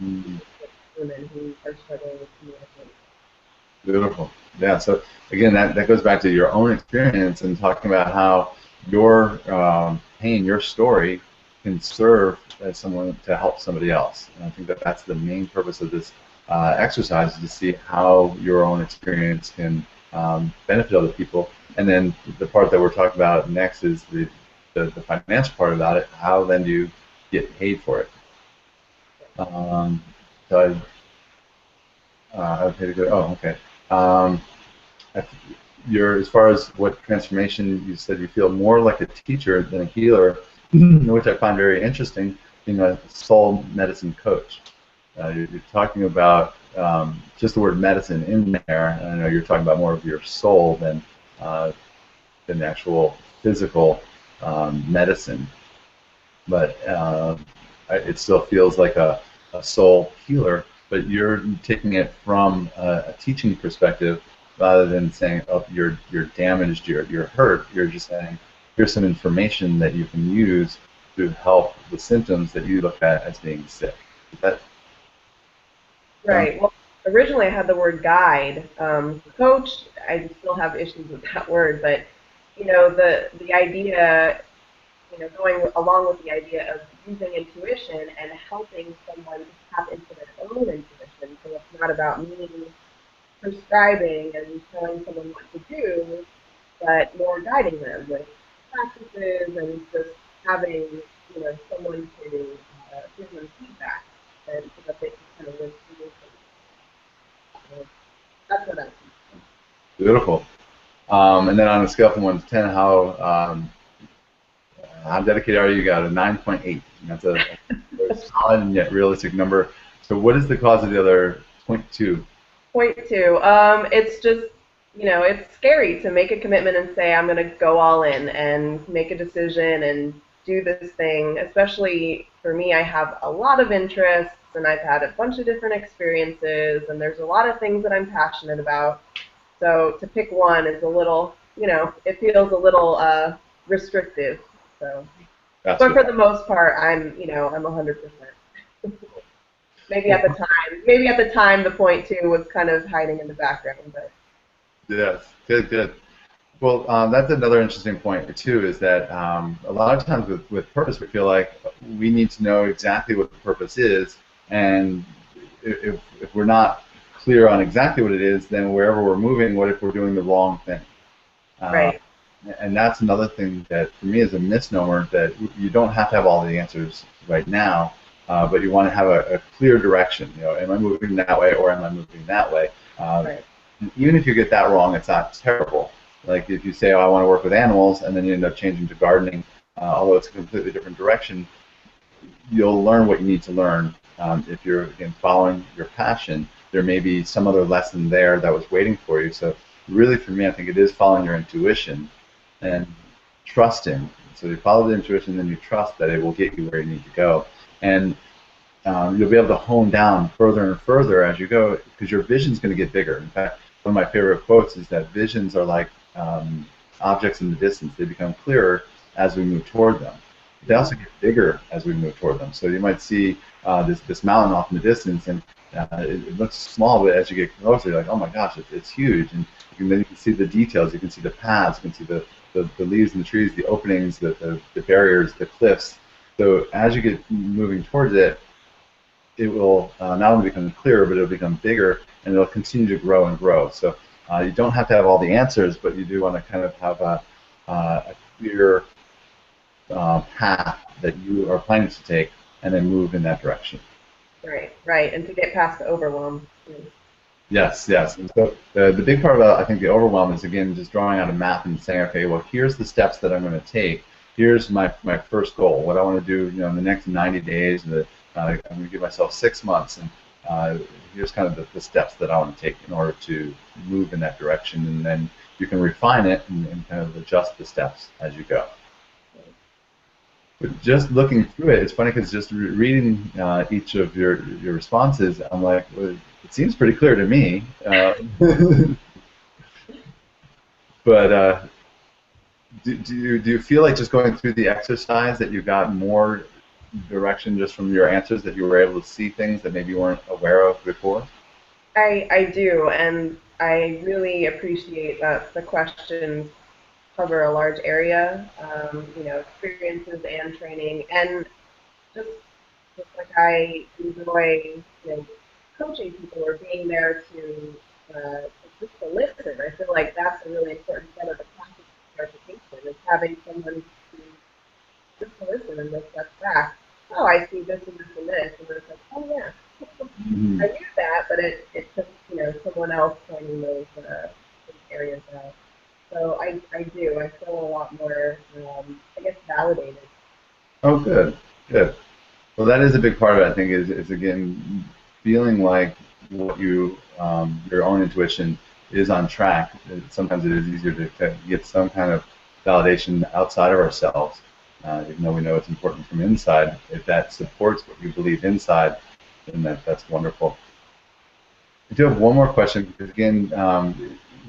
Mm, work with women who are struggling with communication. beautiful. Yeah. So again, that goes back to your own experience and talking about how your pain, your story, can serve as someone to help somebody else. And I think that that's the main purpose of this exercise is to see how your own experience can benefit other people. And then the part that we're talking about next is the financial part about it. How then do you get paid for it? Um, so I would pay to go. Oh, okay. Um, as far as what transformation, you said you feel more like a teacher than a healer, which I find very interesting, being a soul medicine coach. You're talking about just the word medicine in there, and I know you're talking about more of your soul uh, than the actual physical medicine, but it still feels like a soul healer, but you're taking it from a teaching perspective rather than saying, oh, you're damaged, you're hurt. You're just saying, here's some information that you can use to help the symptoms that you look at as being sick. Does that sound? Right. Well, originally I had the word guide. Coach, I still have issues with that word, but the idea, going along with the idea of using intuition and helping someone tap into their own intuition. So it's not about me prescribing and telling someone what to do, but more guiding them with practices and just having, someone to give them feedback and so that they can kind of live through things. Beautiful. And then on a scale from 1 to 10, how dedicated are you? You got a 9.8. That's a very solid and yet realistic number. So what is the cause of the other 0.2? Point two. It's just, it's scary to make a commitment and say I'm going to go all in and make a decision and do this thing. Especially for me, I have a lot of interests and I've had a bunch of different experiences and there's a lot of things that I'm passionate about. So to pick one is a little, it feels a little restrictive. So, That's but what, for the most part, I'm 100%. Maybe at the time the point two was kind of hiding in the background, but yes, good, good. Well, that's another interesting point too. Is that a lot of times with purpose, we feel like we need to know exactly what the purpose is, and if we're not clear on exactly what it is, then wherever we're moving, what if we're doing the wrong thing? Uh, right, and that's another thing that for me is a misnomer, that you don't have to have all the answers right now, but you want to have a clear direction. Am I moving that way or am I moving that way? right, Even if you get that wrong, it's not terrible. Like if you say, oh, I want to work with animals, and then you end up changing to gardening, although it's a completely different direction, you'll learn what you need to learn. If you're, again, following your passion, there may be some other lesson there that was waiting for you. So really for me, I think it is following your intuition and trusting. So you follow the intuition, then you trust that it will get you where you need to go. And you'll be able to hone down further and further as you go, because your vision's going to get bigger. In fact, one of my favorite quotes is that visions are like objects in the distance. They become clearer as we move toward them. They also get bigger as we move toward them. So you might see this mountain off in the distance, and it looks small, but as you get closer, you're like, oh my gosh, it's huge. And then you can see the details. You can see the paths. You can see the leaves and the trees, the openings, the barriers, the cliffs. So as you get moving towards it, it will not only become clearer, but it'll become bigger, and it'll continue to grow and grow. So you don't have to have all the answers, but you do want to kind of have a clear path that you are planning to take, and then move in that direction. right, and to get past the overwhelm. Yes, yes. And so the big part about, I think, the overwhelm is, again, just drawing out a map and saying, okay, well, here's the steps that I'm going to take. Here's my first goal, what I want to do, in the next 90 days. I'm going to give myself 6 months, and here's kind of the steps that I want to take in order to move in that direction. And then you can refine it and kind of adjust the steps as you go. But just looking through it, it's funny because just reading each of your responses, I'm like, well, it seems pretty clear to me. But do you feel like just going through the exercise that you got more direction just from your answers, that you were able to see things that maybe you weren't aware of before? I do, and I really appreciate that the questions cover a large area, experiences and training, and just just like I enjoy, coaching people or being there to just to listen. I feel like that's a really important part of the process of clarification is having someone to just to listen and look step back. Oh, I see this and this and this, and it's like, oh yeah, Hmm. I knew that, but it took someone else pointing those areas out. So I do. I feel a lot more, I guess, validated. Oh, good, good. Well, that is a big part of it, I think, is again feeling like your own intuition is on track. Sometimes it is easier to get some kind of validation outside of ourselves, even though we know it's important from inside. If that supports what you believe inside, then that's wonderful. I do have one more question because, again,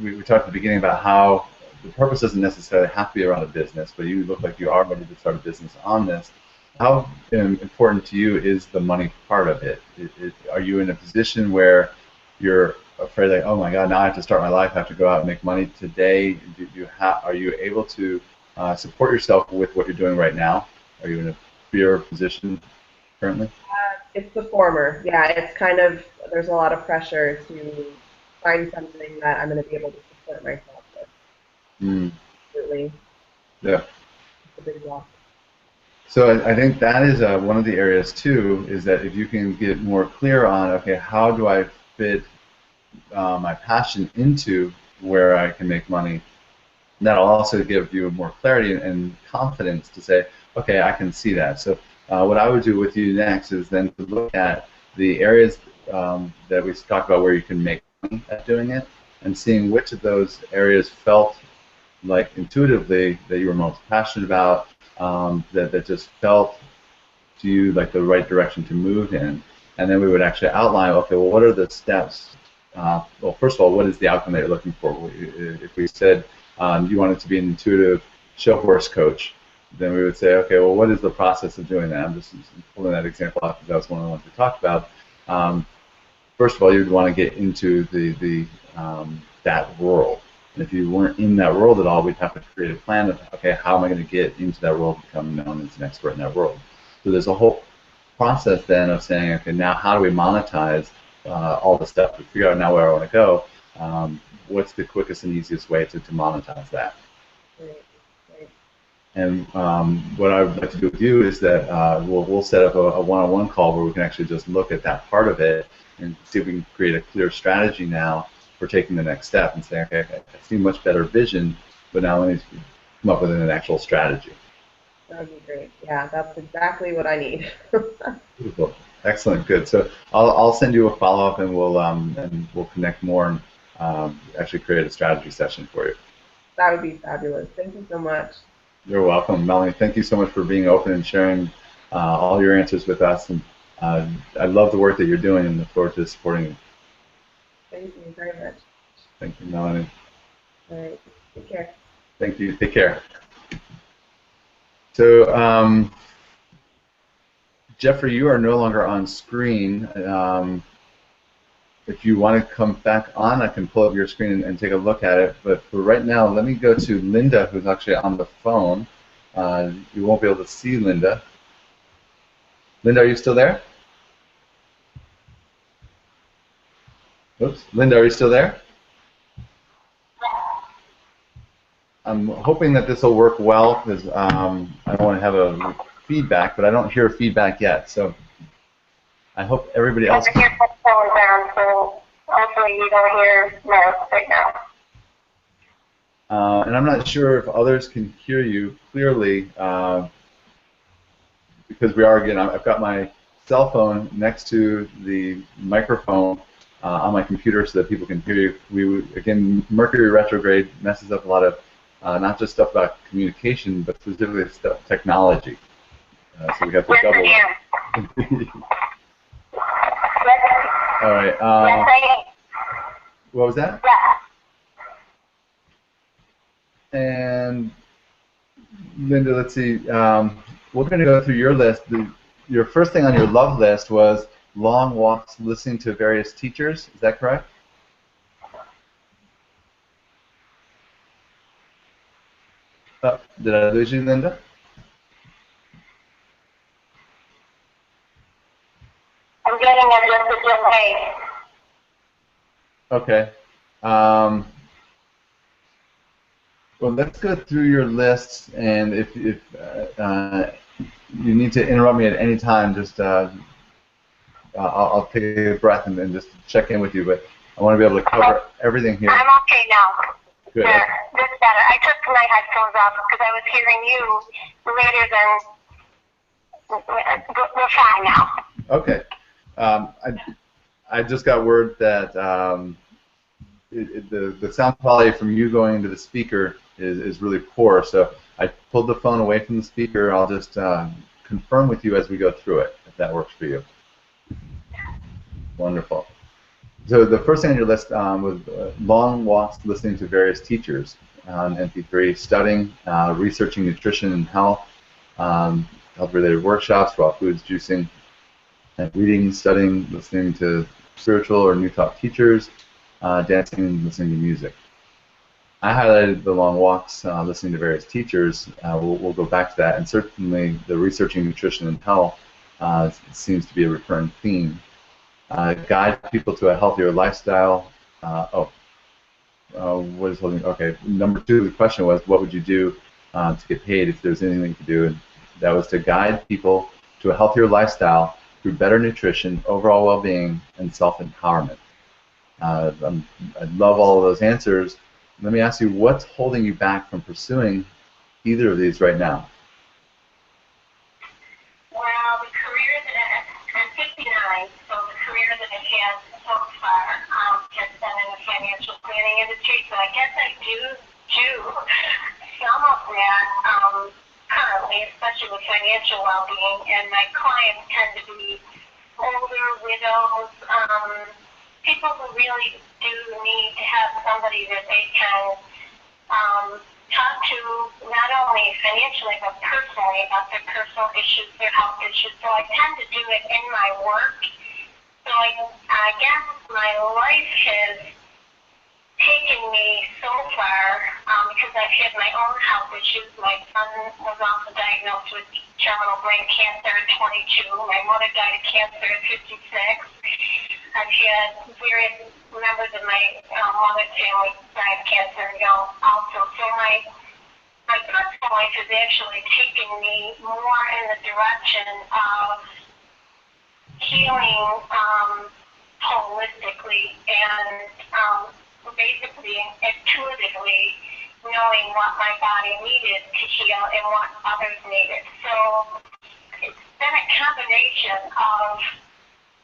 we talked at the beginning about how the purpose doesn't necessarily have to be around a business, but you look like you are ready to start a business on this. How important to you is the money part of it? Are you in a position where you're afraid, like, oh my God, now I have to start my life, I have to go out and make money today? Are you able to support yourself with what you're doing right now? Are you in a freer position currently? It's the former. Yeah, it's kind of there's a lot of pressure to find something that I'm going to be able to support myself with. Mm, Absolutely, yeah. it's a big block. So I think that is one of the areas too, is that if you can get more clear on, okay, how do I fit my passion into where I can make money. That'll also give you more clarity and confidence to say, okay, I can see that. So what I would do with you next is then to look at the areas that we talked about where you can make money at doing it, and seeing which of those areas felt like intuitively that you were most passionate about, that just felt to you like the right direction to move in. And then we would actually outline, okay, well, what are the steps? Well, first of all, what is the outcome that you're looking for? If we said you want it to be an intuitive show horse coach, then we would say, okay, well, what is the process of doing that? I'm just pulling that example out because that was one of the ones we talked about. First of all, you'd want to get into that world. And if you weren't in that world at all, we'd have to create a plan of, okay, how am I going to get into that world and become known as an expert in that world? So there's a whole process then of saying, okay, now how do we monetize all the steps? We figure out now where I want to go. What's the quickest and easiest way to monetize that? Right. And what I would like to do with you is that we'll set up a one-on-one call where we can actually just look at that part of it and see if we can create a clear strategy now for taking the next step and say, okay, I see much better vision, but now I need to come up with an actual strategy. That would be great. Yeah, that's exactly what I need. Beautiful. Excellent. Good. So I'll send you a follow-up, and we'll connect more and actually create a strategy session for you. That would be fabulous. Thank you so much. You're welcome, Melanie. Thank you so much for being open and sharing all your answers with us. And I love the work that you're doing, and look forward to supporting you. Thank you very much. Thank you, Melanie. All right. Take care. Thank you. Take care. So, Jeffrey, you are no longer on screen. If you want to come back on, I can pull up your screen and take a look at it. But for right now, let me go to Linda, who's actually on the phone. You won't be able to see Linda. Linda, are you still there? Oops. Linda, are you still there? I'm hoping that this will work well because I don't want to have a feedback, but I don't hear feedback yet. So I hope everybody else. I hear my phone down, so hopefully you don't hear Mel right now. And I'm not sure if others can hear you clearly because we are, again, I've got my cell phone next to the microphone on my computer so that people can hear you. Again, Mercury retrograde messes up a lot of not just stuff about communication, but specifically stuff technology. So we have to double. Yes, I am. All right. Yes, I am. What was that? Yeah. And Linda, let's see. We're going to go through your list. Your first thing on your love list was long walks listening to various teachers. Is that correct? Oh, did I lose you, Linda? I'm getting a just a delay. Okay. Well, let's go through your lists, and if you need to interrupt me at any time, just I'll take a breath and just check in with you. But I want to be able to cover everything here. I'm okay now. Good. There, that's better. I took my headphones off because I was hearing you later than we're fine now. Okay. I just got word that the sound quality from you going into the speaker is really poor, so I pulled the phone away from the speaker. I'll just confirm with you as we go through it, if that works for you. Wonderful. So the first thing on your list was long walks listening to various teachers on MP3, studying, researching nutrition and health, health-related workshops, raw foods, juicing, and reading, studying, listening to spiritual or New Thought teachers, dancing, and listening to music. I highlighted the long walks, listening to various teachers. We'll go back to that, and certainly the researching nutrition and health seems to be a recurring theme. Guide people to a healthier lifestyle. What is holding? Okay, number 2, the question was, what would you do to get paid if there's anything you could do? And that was to guide people to a healthier lifestyle through better nutrition, overall well-being, and self-empowerment. I love all of those answers, let me ask you, what's holding you back from pursuing either of these right now? Well, the career that I'm 59, so the career that I had so far has been in the financial planning industry. So I guess I do some of that currently, especially with financial well-being. And my clients tend to be older widows, people who really do need to have somebody that they can talk to, not only financially but personally, about their personal issues, their health issues. So I tend to do it in my work. So I guess my life has taken me so far because I've had my own health issues. My son was also diagnosed with terminal brain cancer at 22. My mother died of cancer at 56. I've had various members of my mother's family die of cancer also. So my personal life has actually taken me more in the direction of healing holistically and basically intuitively knowing what my body needed to heal and what others needed. So it's been a combination of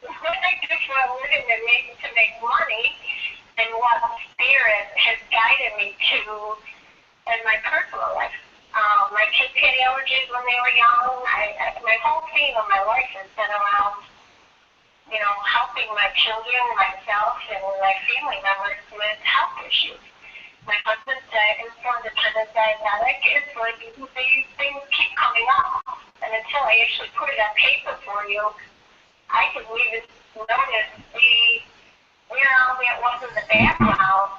what I do for a living to make money and what spirit has guided me to in my personal life. My kids had allergies when they were young. My whole theme of my life has been around helping my children, myself, and my family members with health issues. My husband's insulin-dependent diabetic. It's like these things keep coming up. And until I actually put it on paper for you, I could even notice where all that was in the background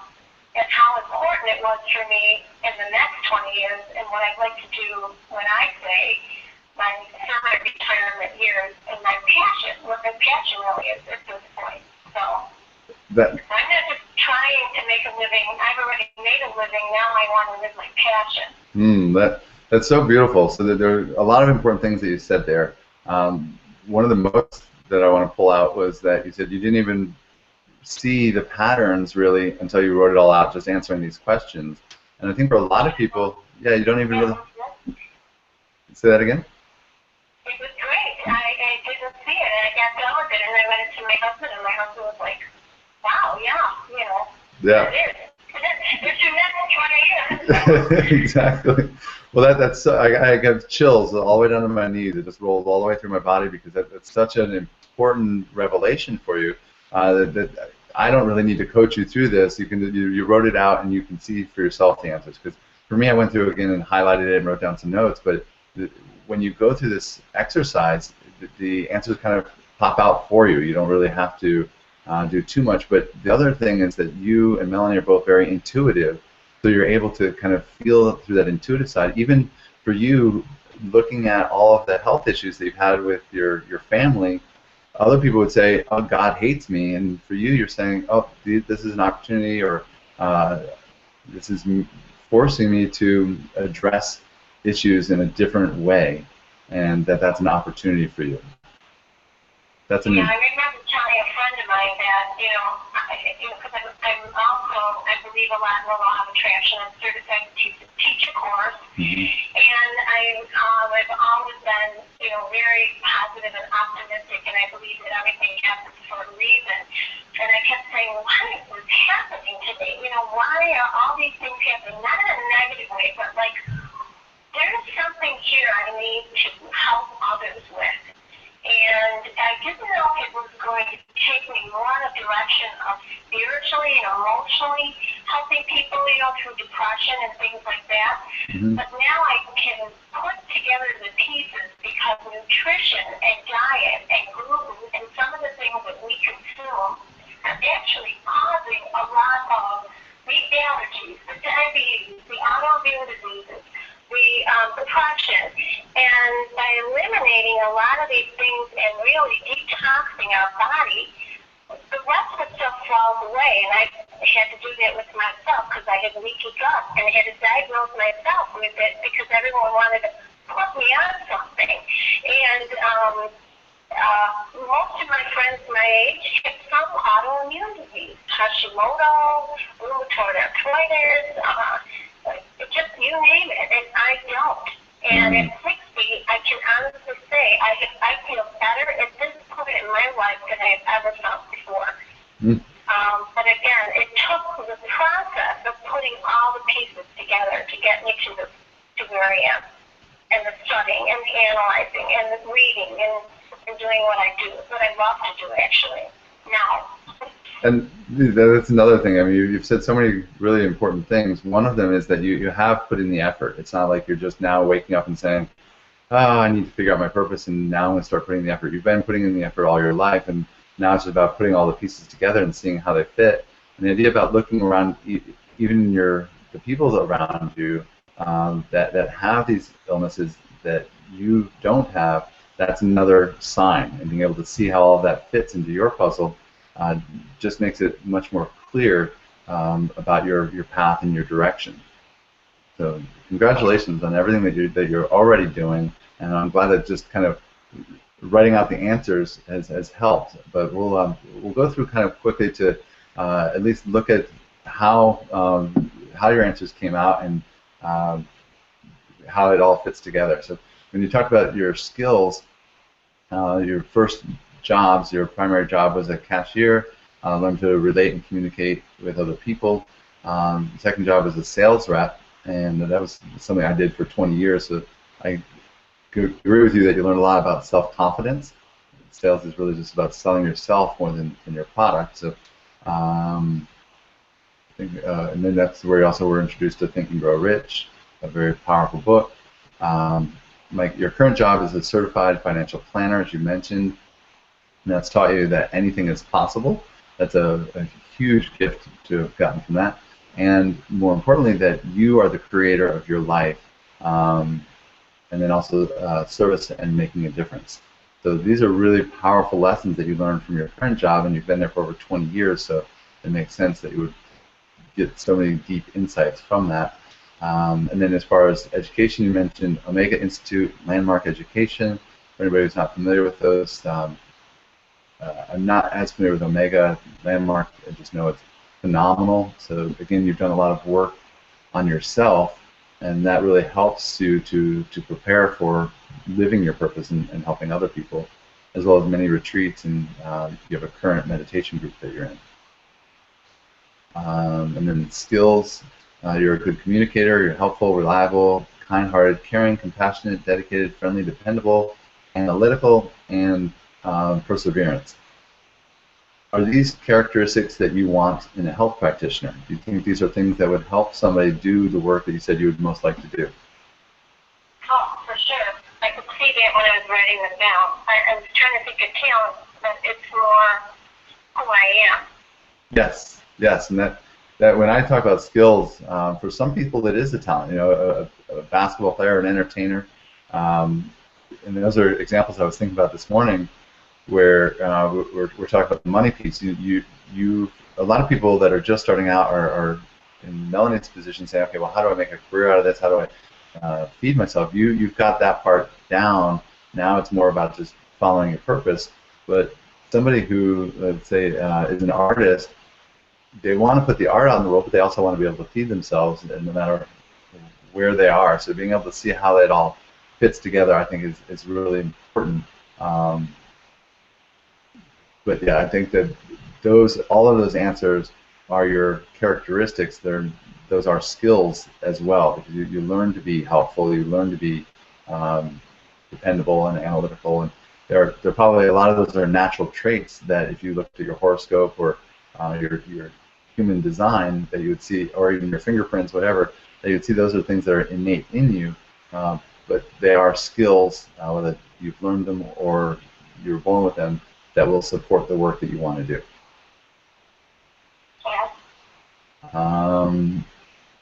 and how important it was for me in the next 20 years and what I'd like to do when I say my semi-retirement years and my passion, what my passion really is at this point. So I'm not just trying to make a living. I've already made a living. Now I want to live my passion. That's so beautiful. So there are a lot of important things that you said there. One of the most that I want to pull out was that you said you didn't even see the patterns really until you wrote it all out, just answering these questions. And I think for a lot of people, you don't even really... Say that again? It was great. I didn't see it, and I got done with it, and I went it to my husband, and my husband was like, wow, Yeah. It is. It's your next 20 years. Exactly. Well, that's I get chills all the way down to my knees. It just rolls all the way through my body because that's such an important revelation for you that I don't really need to coach you through this. You wrote it out, and you can see for yourself the answers. Because for me, I went through it again and highlighted it and wrote down some notes, but when you go through this exercise, the answers kind of pop out for you. You don't really have to do too much. But the other thing is that you and Melanie are both very intuitive, so you're able to kind of feel through that intuitive side. Even for you, looking at all of the health issues that you've had with your family, other people would say, oh, God hates me. And for you, you're saying, oh, this is an opportunity, or this is forcing me to address issues in a different way, and that's an opportunity for you. I remember telling a friend of mine that, because I believe a lot in the law of attraction. I'm certified to teach a course, and I've always been, very positive and optimistic, and I believe that everything happens for a reason. And I kept saying, why is this happening to me? Why are all these things happening? Not in a negative way, but like, there's something here I need to help others with. And I didn't know if it was going to take me more in a direction of spiritually and emotionally helping people, through depression and things like that. But now I can put together the pieces because nutrition and diet and gluten and some of the things that we consume are actually causing a lot of the allergies, the diabetes, the autoimmune diseases, the depression, and by eliminating a lot of these things and really detoxing our body, the rest of stuff falls away. And I had to do that with myself because I had leaky gut, and I had to diagnose myself with it because everyone wanted to put me on something. And most of my friends my age have some autoimmune disease. Hashimoto, rheumatoid arthritis, just you name it, and I don't. And at 60, I can honestly say I feel better at this point in my life than I've ever felt before. But again, it took the process of putting all the pieces together to get me to where I am, and the studying, and the analyzing, and the reading, and doing what I do, what I love to do actually now. And that's another thing. I mean, you've said so many really important things. One of them is that you have put in the effort. It's not like you're just now waking up and saying, oh, I need to figure out my purpose, and now I'm going to start putting in the effort. You've been putting in the effort all your life, and now it's just about putting all the pieces together and seeing how they fit. And the idea about looking around, even the people around you that have these illnesses that you don't have, that's another sign. And being able to see how all of that fits into your puzzle just makes it much more clear about your path and your direction. So congratulations on everything that you're already doing, and I'm glad that just kind of writing out the answers has helped. But we'll go through kind of quickly to at least look at how your answers came out and how it all fits together. So when you talk about your skills, your first jobs, your primary job was a cashier, learned to relate and communicate with other people. The second job was a sales rep, and that was something I did for 20 years. So I agree with you that you learn a lot about self-confidence. Sales is really just about selling yourself more than your product. So, and then that's where you also were introduced to Think and Grow Rich, a very powerful book. Your current job is a certified financial planner, as you mentioned. And that's taught you that anything is possible. That's a huge gift to have gotten from that. And more importantly, that you are the creator of your life, and then also service and making a difference. So these are really powerful lessons that you learned from your current job, and you've been there for over 20 years, so it makes sense that you would get so many deep insights from that. And then as far as education, you mentioned Omega Institute, Landmark Education. For anybody who's not familiar with those, I'm not as familiar with Omega. Landmark, I just know it's phenomenal. So again, you've done a lot of work on yourself, and that really helps you to prepare for living your purpose and helping other people, as well as many retreats, and you have a current meditation group that you're in. And then skills, you're a good communicator, you're helpful, reliable, kind-hearted, caring, compassionate, dedicated, friendly, dependable, analytical, and perseverance. Are these characteristics that you want in a health practitioner? Do you think these are things that would help somebody do the work that you said you would most like to do? Oh, for sure. I could see that when I was writing them down. I was trying to think of talent, but it's more who I am. Yes, yes, and that when I talk about skills, for some people it is a talent. You know, a basketball player, an entertainer, and those are examples I was thinking about this morning, where we're talking about the money piece. A lot of people that are just starting out are in Melanie's position, saying, okay, well, how do I make a career out of this? How do I feed myself? You've got that part down. Now it's more about just following your purpose. But somebody who, let's say, is an artist, they want to put the art out in the world, but they also want to be able to feed themselves, and no matter where they are. So being able to see how that all fits together, I think, is really important. But yeah, I think that all of those answers are your characteristics. Those are skills as well, because you learn to be helpful, you learn to be dependable and analytical, and there are probably a lot of those are natural traits that if you looked at your horoscope or your human design, that you would see, or even your fingerprints, whatever, that you would see those are things that are innate in you, but they are skills, whether you've learned them or you're born with them, that will support the work that you want to do.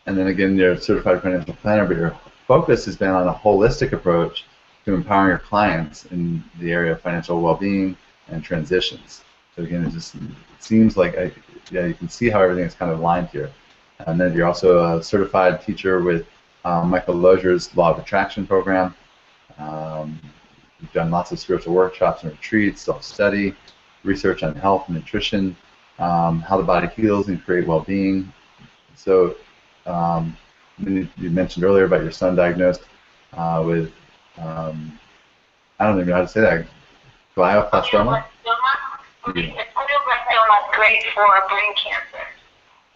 And then again, you're a certified financial planner, but your focus has been on a holistic approach to empowering your clients in the area of financial well-being and transitions. So again, it seems like, you can see how everything is kind of aligned here. And then you're also a certified teacher with Michael Lozier's Law of Attraction program. You've done lots of spiritual workshops and retreats, self-study, research on health and nutrition, how the body heals and create well-being. So you mentioned earlier about your son diagnosed with, I don't even know how to say that, glioblastoma? Glioblastoma is great for brain cancer.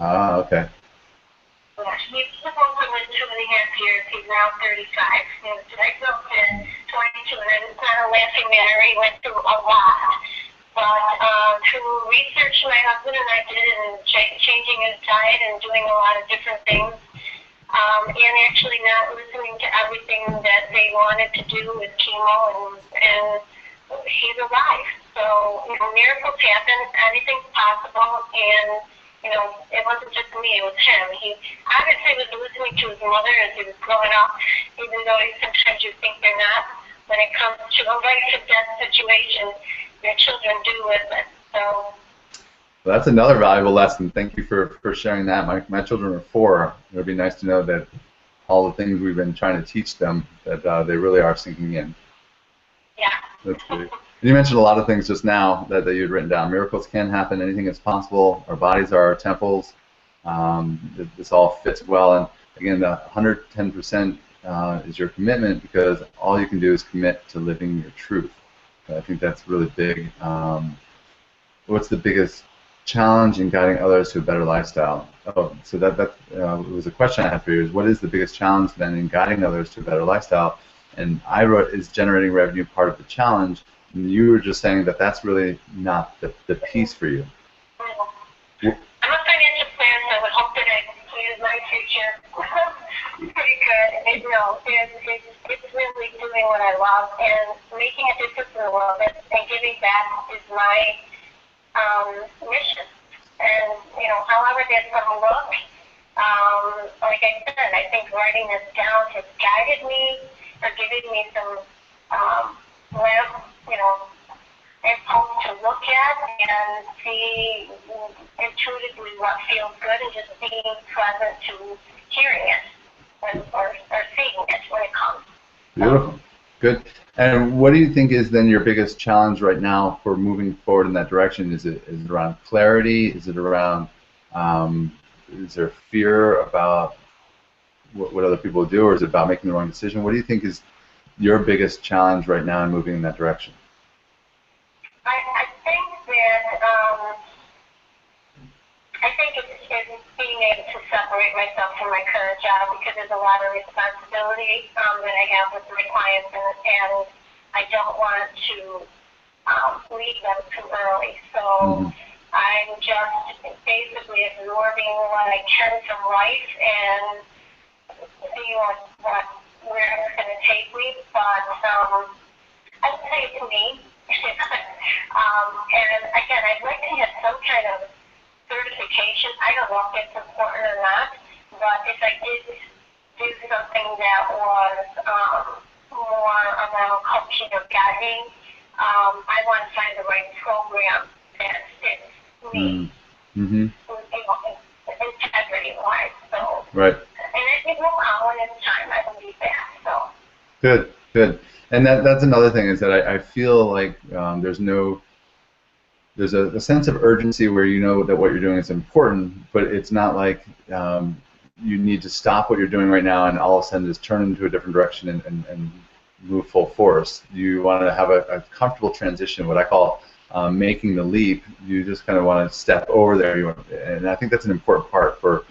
Ah, okay. Yeah, he's supposed to live 2.5 years. He's now 35. He was diagnosed in 22, and it's not a laughing matter. He went through a lot. But through research my husband and I did, and changing his diet and doing a lot of different things, and actually not listening to everything that they wanted to do with chemo, and he's alive. So, miracles happen. Anything's possible, and it wasn't just me, it was him. He obviously was listening to his mother as he was growing up, even though sometimes you think they're not. When it comes to a life-or-death situation, your children do listen. So Well, that's another valuable lesson. Thank you for sharing that. My children are 4. It would be nice to know that all the things we've been trying to teach them, that they really are sinking in. yeah. That's great. You mentioned a lot of things just now that you had written down. Miracles can happen. Anything is possible. Our bodies are our temples. This all fits well. And again, the 110% is your commitment, because all you can do is commit to living your truth. I think that's really big. What's the biggest challenge in guiding others to a better lifestyle? Oh, so that was a question I had for you. Is what is the biggest challenge then in guiding others to a better lifestyle? And I wrote, is generating revenue part of the challenge? And you were just saying that that's really not the piece for you. I'm a financial planner, so I would hope that I can use my future pretty good. It's really doing what I love and making a difference in the world and giving back is my mission. And, however that's going to look, like I said, I think writing this down has guided me or given me some impulse to look at and see intuitively what feels good and just being present to hearing it or seeing it when it comes. Beautiful. Good. And what do you think is then your biggest challenge right now for moving forward in that direction? Is it around clarity? Is it around, is there fear about what other people do, or is it about making the wrong decision? What do you think is your biggest challenge right now in moving in that direction? I think it's being able to separate myself from my current job, because there's a lot of responsibility that I have with my clients, and I don't want to leave them too early. So I'm just basically absorbing what I can from life and seeing where it's going to take me. But I would say it's me. And again, I'd like to have some kind of certification. I don't know if it's important or not, but if I did do something that was more around coaching or guiding, I want to find the right program that fits me, integrity-wise. So, right. And it will come when it's time. I believe that. So. Good, good. And that's another thing, is that I feel like there's a sense of urgency where you know that what you're doing is important, but it's not like you need to stop what you're doing right now and all of a sudden just turn into a different direction and move full force. You want to have a comfortable transition, what I call making the leap. You just kind of want to step over there. And I think that's an important part for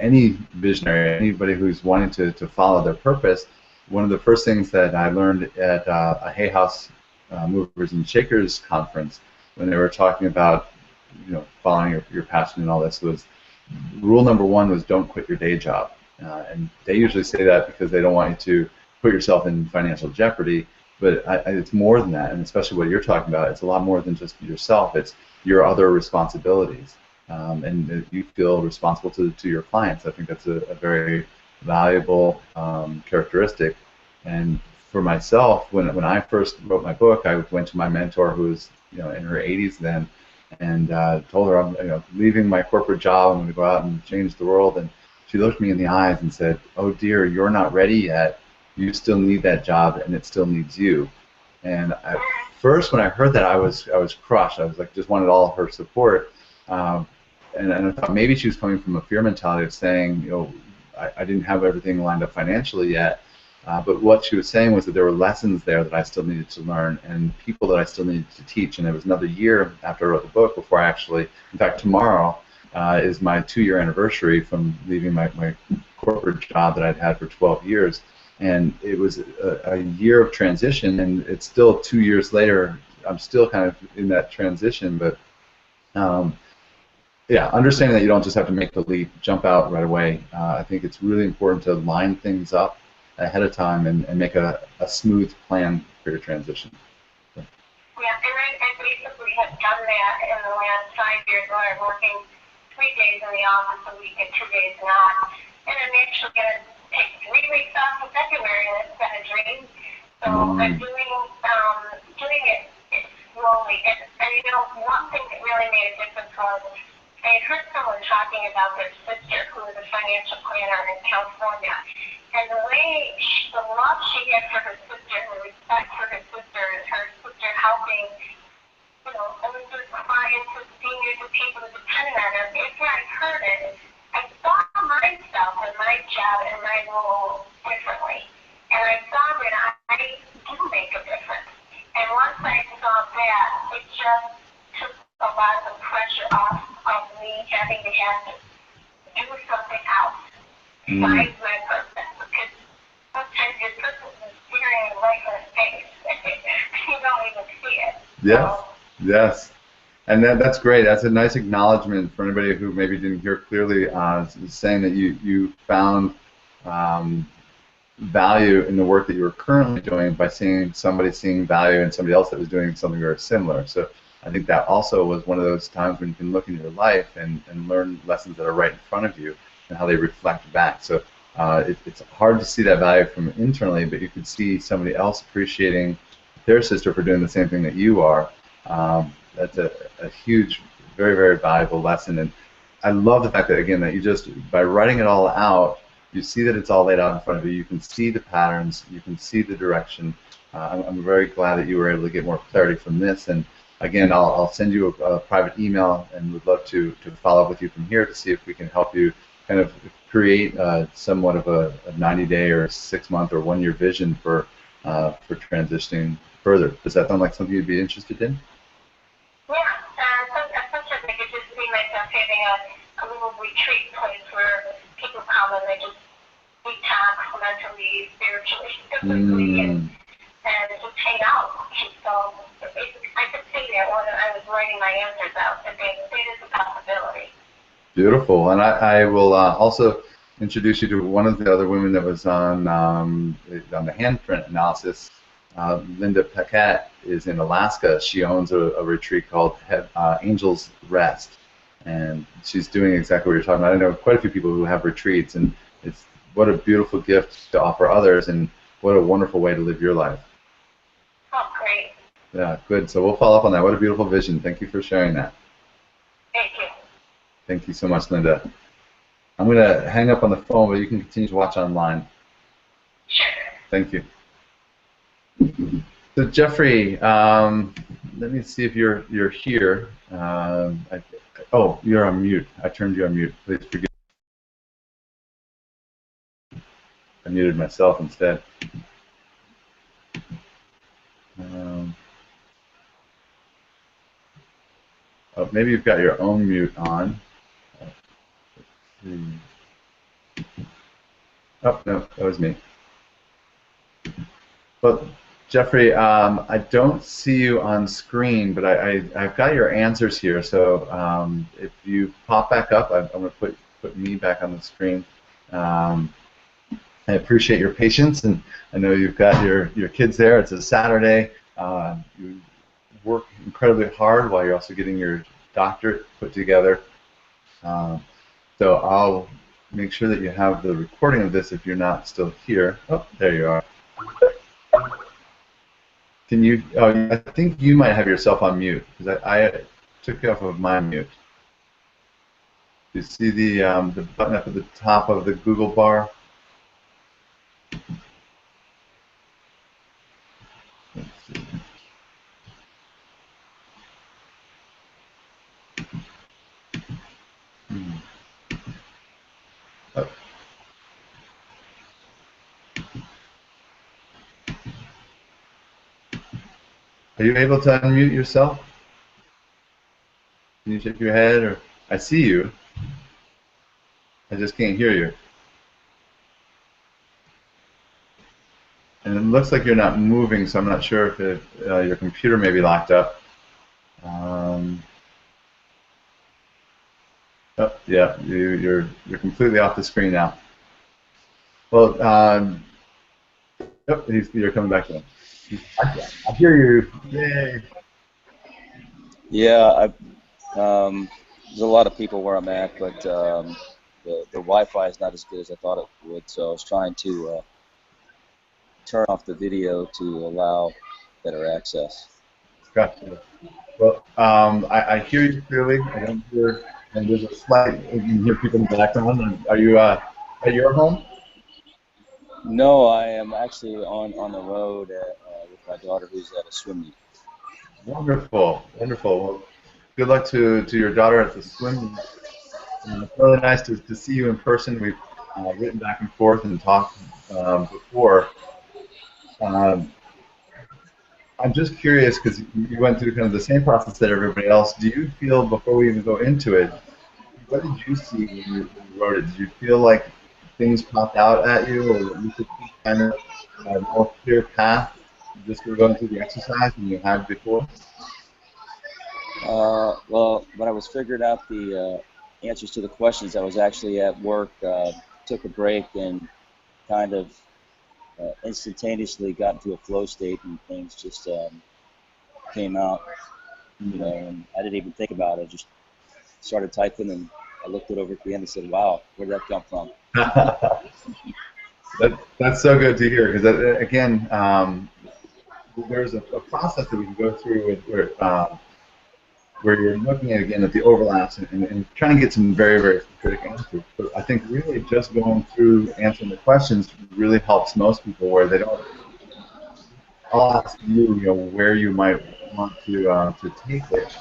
any visionary, anybody who's wanting to follow their purpose. One of the first things that I learned at a Hay House Movers and Shakers conference, when they were talking about following your passion and all this, was rule number 1 was don't quit your day job. And they usually say that because they don't want you to put yourself in financial jeopardy, but it's more than that, and especially what you're talking about, it's a lot more than just yourself. It's your other responsibilities, and you feel responsible to your clients. I think that's a very valuable characteristic. And for myself, when I first wrote my book, I went to my mentor, who was in her 80s then, and told her I'm leaving my corporate job. I'm going to go out and change the world. And she looked me in the eyes and said, "Oh dear, you're not ready yet. You still need that job, and it still needs you." And first, when I heard that, I was crushed. I was like, just wanted all her support, and I thought maybe she was coming from a fear mentality of saying, you know, I didn't have everything lined up financially yet. But what she was saying was that there were lessons there that I still needed to learn and people that I still needed to teach. And it was another year after I wrote the book before I actually, in fact, tomorrow is my 2-year anniversary from leaving my corporate job that I'd had for 12 years. And it was a year of transition, and it's still 2 years later. I'm still kind of in that transition, but yeah, understanding that you don't just have to make the leap, jump out right away. I think it's really important to line things up ahead of time and make a smooth plan for your transition. Yeah, and I basically have done that in the last 5 years where I'm working 3 days in the office a week and 2 days not. And I'm actually going to take 3 weeks off in February, and it's been a dream. So I'm doing it slowly. And you know, one thing that really made a difference was I had heard someone talking about their sister who was a financial planner in California. And the love she had for her sister, and the respect for her sister helping, you know, older clients and seniors and people that depended on her. After I heard it, I saw myself and my job and my role differently. And I saw that I do make a difference. And once I saw that, it just took a lot of the pressure off of me having to have to do something else besides my purpose. Because sometimes your purpose is staring you right in the face. You don't even see it. Yes, so, yes. And that's great. That's a nice acknowledgement for anybody who maybe didn't hear clearly, saying that you found value in the work that you were currently doing by seeing value in somebody else that was doing something very similar. So I think that also was one of those times when you can look in your life and learn lessons that are right in front of you and how they reflect back. So it's hard to see that value from internally, but you could see somebody else appreciating their sister for doing the same thing that you are. That's a huge, very, very valuable lesson. And I love the fact that, again, that you just, by writing it all out, you see that it's all laid out in front of you. You can see the patterns. You can see the direction. I'm very glad that you were able to get more clarity from this. And again, I'll send you a private email and would love to follow up with you from here to see if we can help you kind of create somewhat of a 90-day or 6-month or 1-year vision for transitioning further. Does that sound like something you'd be interested in? Yeah, sometimes I could just see myself having a little retreat place where people come and they just detox mentally, spiritually, physically, and just hang out. So I could see that when I was writing my answers out, that it is a possibility. Beautiful. And I will also introduce you to one of the other women that was on the handprint analysis. Linda Paquette is in Alaska. She owns a retreat called Angel's Rest, and she's doing exactly what you're talking about. I know quite a few people who have retreats, and it's what a beautiful gift to offer others, and what a wonderful way to live your life. Oh, great. Yeah, good. So we'll follow up on that. What a beautiful vision. Thank you for sharing that. Thank you. Thank you so much, Linda. I'm going to hang up on the phone, but you can continue to watch online. Sure. Thank you. So Jeffrey, let me see if you're here. Oh, you're on mute. I turned you on mute. Please forgive me. I muted myself instead. Oh, maybe you've got your own mute on. Oh, no, that was me. But Jeffrey, I don't see you on screen, but I've got your answers here. So if you pop back up, I'm going to put me back on the screen. I appreciate your patience, and I know you've got your kids there. It's a Saturday. You work incredibly hard while you're also getting your doctorate put together. So I'll make sure that you have the recording of this if you're not still here. Oh, there you are. Can you? I think you might have yourself on mute because I took you off of my mute. Do you see the button up at the top of the Google bar? Let's see. Are you able to unmute yourself? Can you shake your head? Or I see you. I just can't hear you. And it looks like you're not moving, so I'm not sure if your computer may be locked up. Oh, yeah, you're completely off the screen now. Well, oh, you're coming back in. I hear you. Yay. Yeah, there's a lot of people where I'm at, but the Wi-Fi is not as good as I thought it would, so I was trying to turn off the video to allow better access. Gotcha. Well, I hear you clearly. I don't hear, and there's a slight, you can hear people in the background. Are you at your home? No, I am actually on the road with my daughter who's at a swim meet. Wonderful, wonderful. Well, good luck to your daughter at the swim meet. It's really nice to see you in person. We've written back and forth and talked before. Um, I'm just curious because you went through kind of the same process that everybody else. Do you feel, before we even go into it, what did you see when you wrote it? Did you feel like things popped out at you, or that you could see kind of a more clear path just through going through the exercise than you had before? Well, when I was figuring out the answers to the questions, I was actually at work, took a break, and kind of instantaneously got into a flow state, and things just came out, you know, and I didn't even think about it. Just started typing, and I looked it over at the end and said, "Wow, where did that come from?" That's so good to hear, because again, there's a process that we can go through where you're looking at, again, at the overlaps and trying to get some very, very specific answers. But I think really just going through answering the questions really helps most people, where they don't. I'll ask you, where you might want to take it,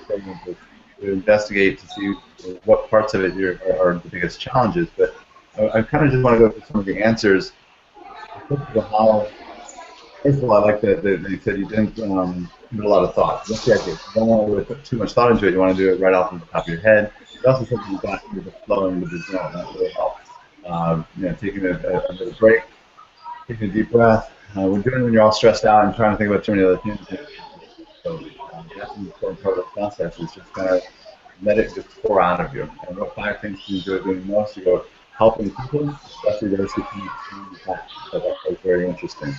to investigate to see what parts of it are the biggest challenges. But I kind of just want to go through some of the answers. How, first of all, I like that you said you didn't put a lot of thought. That's the idea. You don't want to really put too much thought into it. You want to do it right off the top of your head. You also said you got into the flow and with the zone. That really helps. Taking a little break, taking a deep breath. We're doing it when you're all stressed out and trying to think about too many other things. So that's an important part of the process, is just kind of let it just pour out of you. And what 5 things do you enjoy doing most? You go helping people, especially those who can so that's very interesting.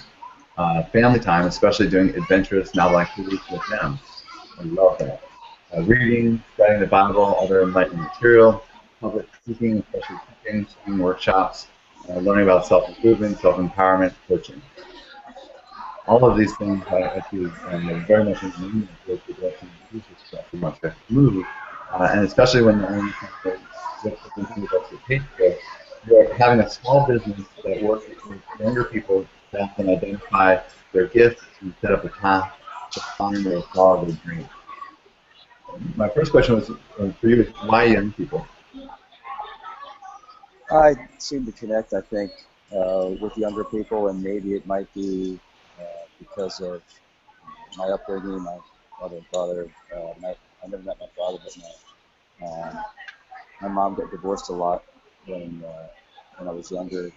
Family time, especially doing adventurous novel activities with them. I love that. Reading, studying the Bible, other enlightening material, public speaking, especially cooking, speaking workshops, learning about self-improvement, self-empowerment, coaching. All of these things I feel very much in the direction you want to move, and especially when you're having a small business that works with younger people that can identify their gifts and set up a path to find or follow their dreams. My first question was for you: why young people? I seem to connect, I think, with younger people, and maybe it might be because of my upbringing, my mother and father. I never met my father, but my mom got divorced a lot when I was younger.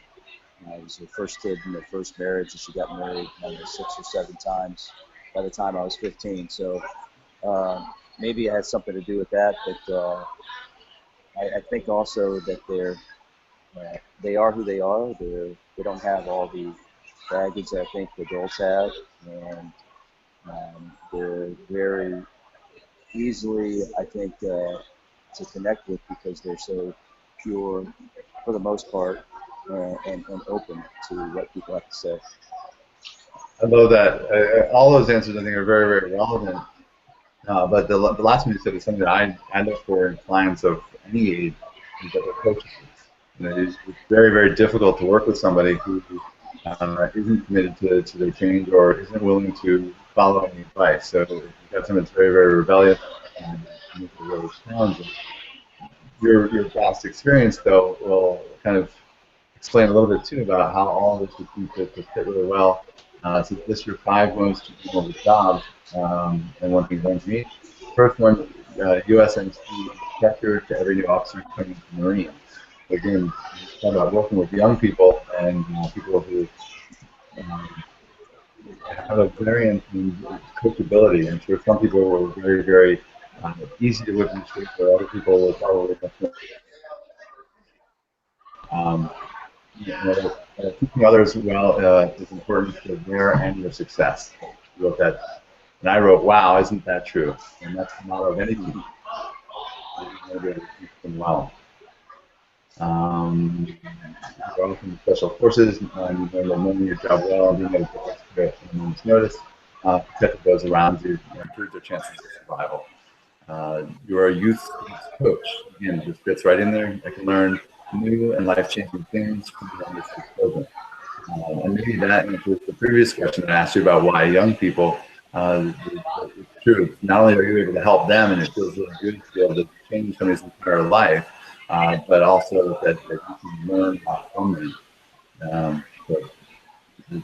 I was the first kid in the first marriage, and she got married 6 or 7 times by the time I was 15. So maybe it has something to do with that, but I think also that they are who they are. They don't have all the baggage that I think adults have, and they're very easily, I think, to connect with, because they're so pure for the most part, and open to what people have to say. I love that. All those answers, I think, are very, very relevant. But the last one you said is something that I look for in clients of any age, is that they're coaches. It's very, very difficult to work with somebody who isn't committed to their change or isn't willing to follow any advice. So if you've got someone that's very, very rebellious and really challenging, your past experience, though, will kind of explain a little bit too about how all this would seem to fit really well So this are 5 most memorable jobs, and one thing learned to me. First one, USMC instructor to every new officer training to Marine. Again, talk about working with young people and people who um, have a variant in coachability. And for some people were very, very easy to whip and shape, where other people were probably much more. Um, Teaching others well is important for their and your success. You wrote that, and I wrote, "Wow, isn't that true?" And that's the motto of any team. You want to be able to teach them well. You're often special forces, and you know, knowing your job well, being able to execute at a moment's notice, protect those around you, and improve their chances of survival. You're a youth sports coach. Again, this fits right in there. I can learn new and life-changing things from the youngest children. And maybe that answers the previous question I asked you about why young people. It's true. Not only are you able to help them, and it feels really good to be able to change somebody's entire life, but also that you can learn from them. So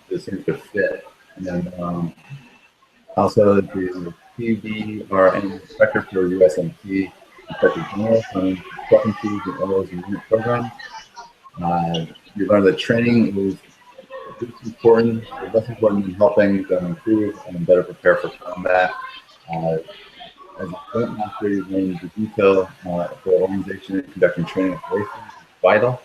it seems to fit. And then also the PBRN inspector for USMT, Inspector General, on discrepancies in errors in unit programs. You learn that training is important, less important than helping them improve and better prepare for combat. Uh, as a joint master, you learn the detail for organization and conducting training operations is vital.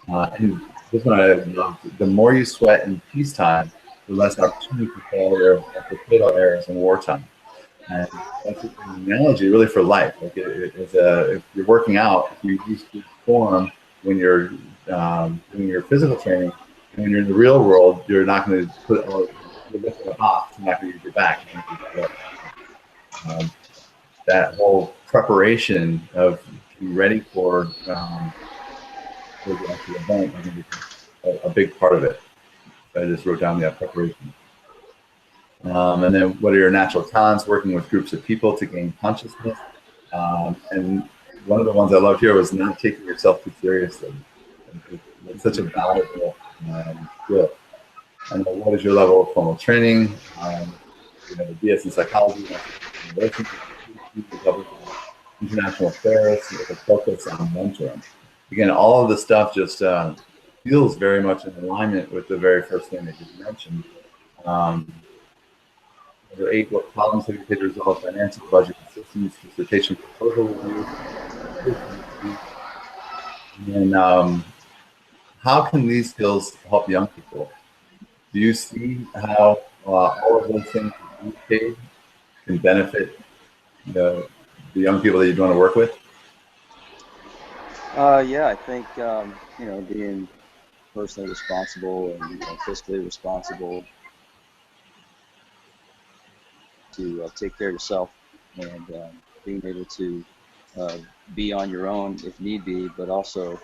And this one I love. The more you sweat in peacetime, the less opportunity for failure and for fatal errors in wartime. And that's an analogy really for life. Like if you're working out, if you use good form when you're doing your physical training, and when you're in the real world, you're not going to put you're lifting a box. You're not going to use your back. Um, that whole preparation of being ready for the actual event, I think is a big part of it. I just wrote down that preparation. And then what are your natural talents? Working with groups of people to gain consciousness. And one of the ones I loved here was not taking yourself too seriously. It's such a valuable skill. And what is your level of formal training? You know, the BS in psychology, international affairs, with a focus on mentoring. Again, all of the stuff just feels very much in alignment with the very first thing that you mentioned. Number 8, what problems have you had to resolve? Financial budget systems, dissertation proposal review. And how can these skills help young people? Do you see how all of those things that you paid can benefit the young people that you want to work with? Yeah, I think you know, being personally responsible and fiscally responsible to take care of yourself, and being able to be on your own if need be, but also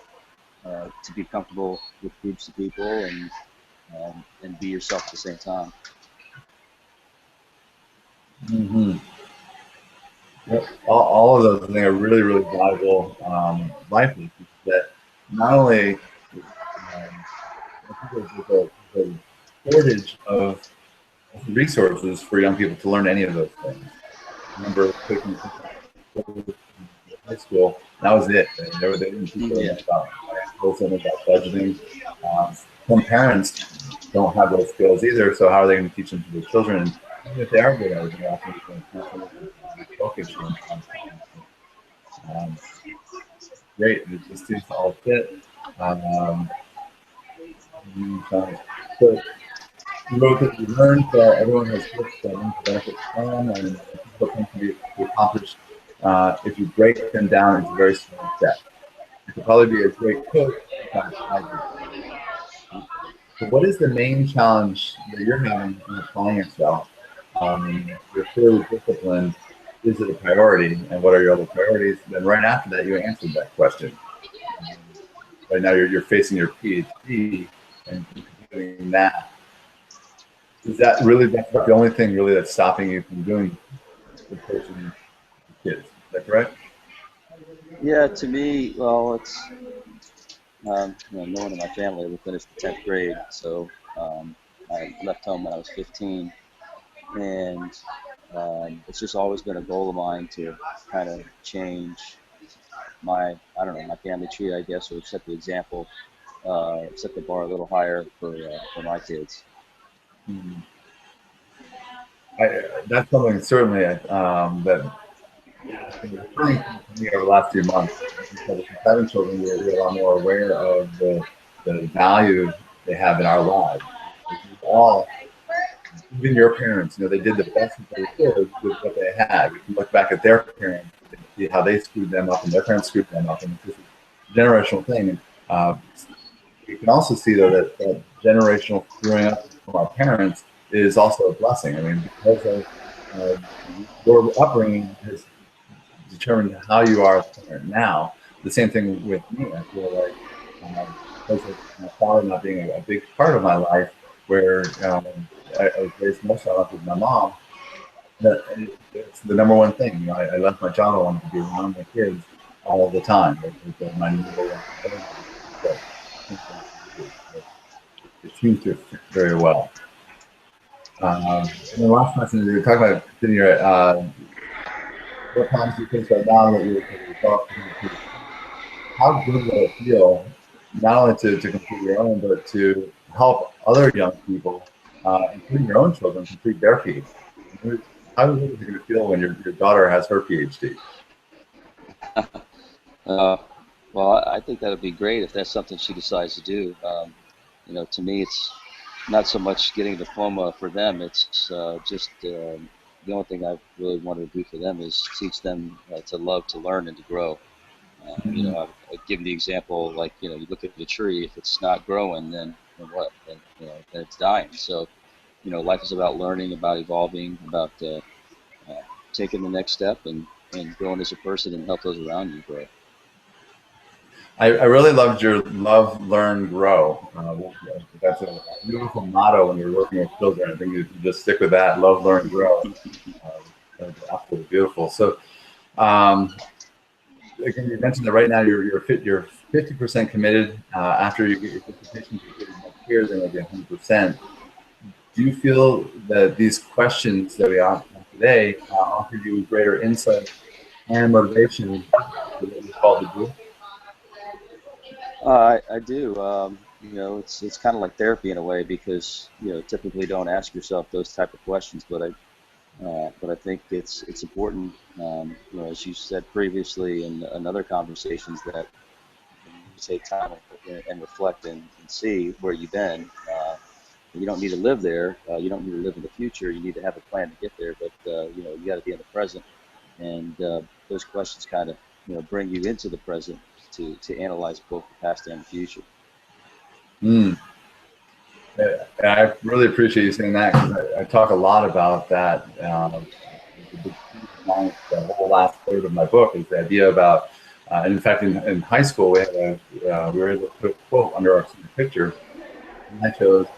to be comfortable with groups of people and be yourself at the same time. Mm-hmm. Yep. All of those I think are really, really valuable life lessons that not only there's a shortage of resources for young people to learn any of those things. I remember taking high school, that was it. They didn't teach very much about budgeting. Some parents don't have those skills either, so how are they going to teach them to their children? And even if they are good at it, they're often going to focus on great. It just seems to all fit. So you wrote that you learned that everyone has gifts that need to benefit from, and what can be accomplished if you break them down into very small steps. You could probably be a great coach. So what is the main challenge that you're having in applying yourself? You're clearly disciplined. Is it a priority? And what are your other priorities? Then right after that, you answered that question. Right now, you're facing your PhD and doing that. Is that really the only thing really that's stopping you from doing the coaching kids? Is that correct? Yeah, to me, well, it's you know, no one in my family ever finished the 10th grade, so I left home when I was 15, and it's just always been a goal of mine to kind of change my, I don't know, my family tree, I guess, or set the example, set the bar a little higher for my kids. Mhm. That's something certainly that has been recurring to me over the last few months. Because with having children, we're a lot more aware of the value they have in our lives. Like, we all, even your parents, they did the best that they could with what they had. We can look back at their parents and see how they screwed them up and their parents screwed them up, and it's just a generational thing. And we can also see, though, that generational screwing up from our parents is also a blessing. I mean, because of uh, your upbringing has determined how you are as a parent now. The same thing with me. I feel like because of my father not being a big part of my life, where I was raised most of my life with my mom, it's the number one thing. I left my job. I wanted to be around my kids all the time. It was my number one priority. So, it seems to fit very well. And the last question, you were talking about sitting here. What times do you think right now that you're how good will it feel not only to complete your own, but to help other young people, including your own children, complete their PhD? How good is it going to feel when your daughter has her PhD? Uh, well, I think that would be great if that's something she decides to do. To me, it's not so much getting a diploma for them. It's just the only thing I really wanted to do for them is teach them to love, to learn, and to grow. Mm, I've given the example, like, you look at the tree, if it's not growing, then what? Then it's dying. So, life is about learning, about evolving, about uh, taking the next step and growing as a person and help those around you grow. I really loved your love, learn, grow. That's a beautiful motto when you're working with children. I think you just stick with that: love, learn, grow. That's absolutely beautiful. So, um, again, you mentioned that right now you're 50% committed. After you get your dissertation completed next year, then it'll be 100%. Do you feel that these questions that we asked today offer you greater insight and motivation for what you're called to do? I do. It's kind of like therapy in a way because typically don't ask yourself those type of questions, but I think it's important. As you said previously in other conversations, that you take time and reflect and see where you've been. You don't need to live there. You don't need to live in the future. You need to have a plan to get there, but you got to be in the present. And those questions kind of bring you into the present to analyze both the past and the future. Mm. I really appreciate you saying that because I talk a lot about that. The whole last third of my book is the idea about, and in fact, in high school, we were able to put a quote under our senior picture, and I chose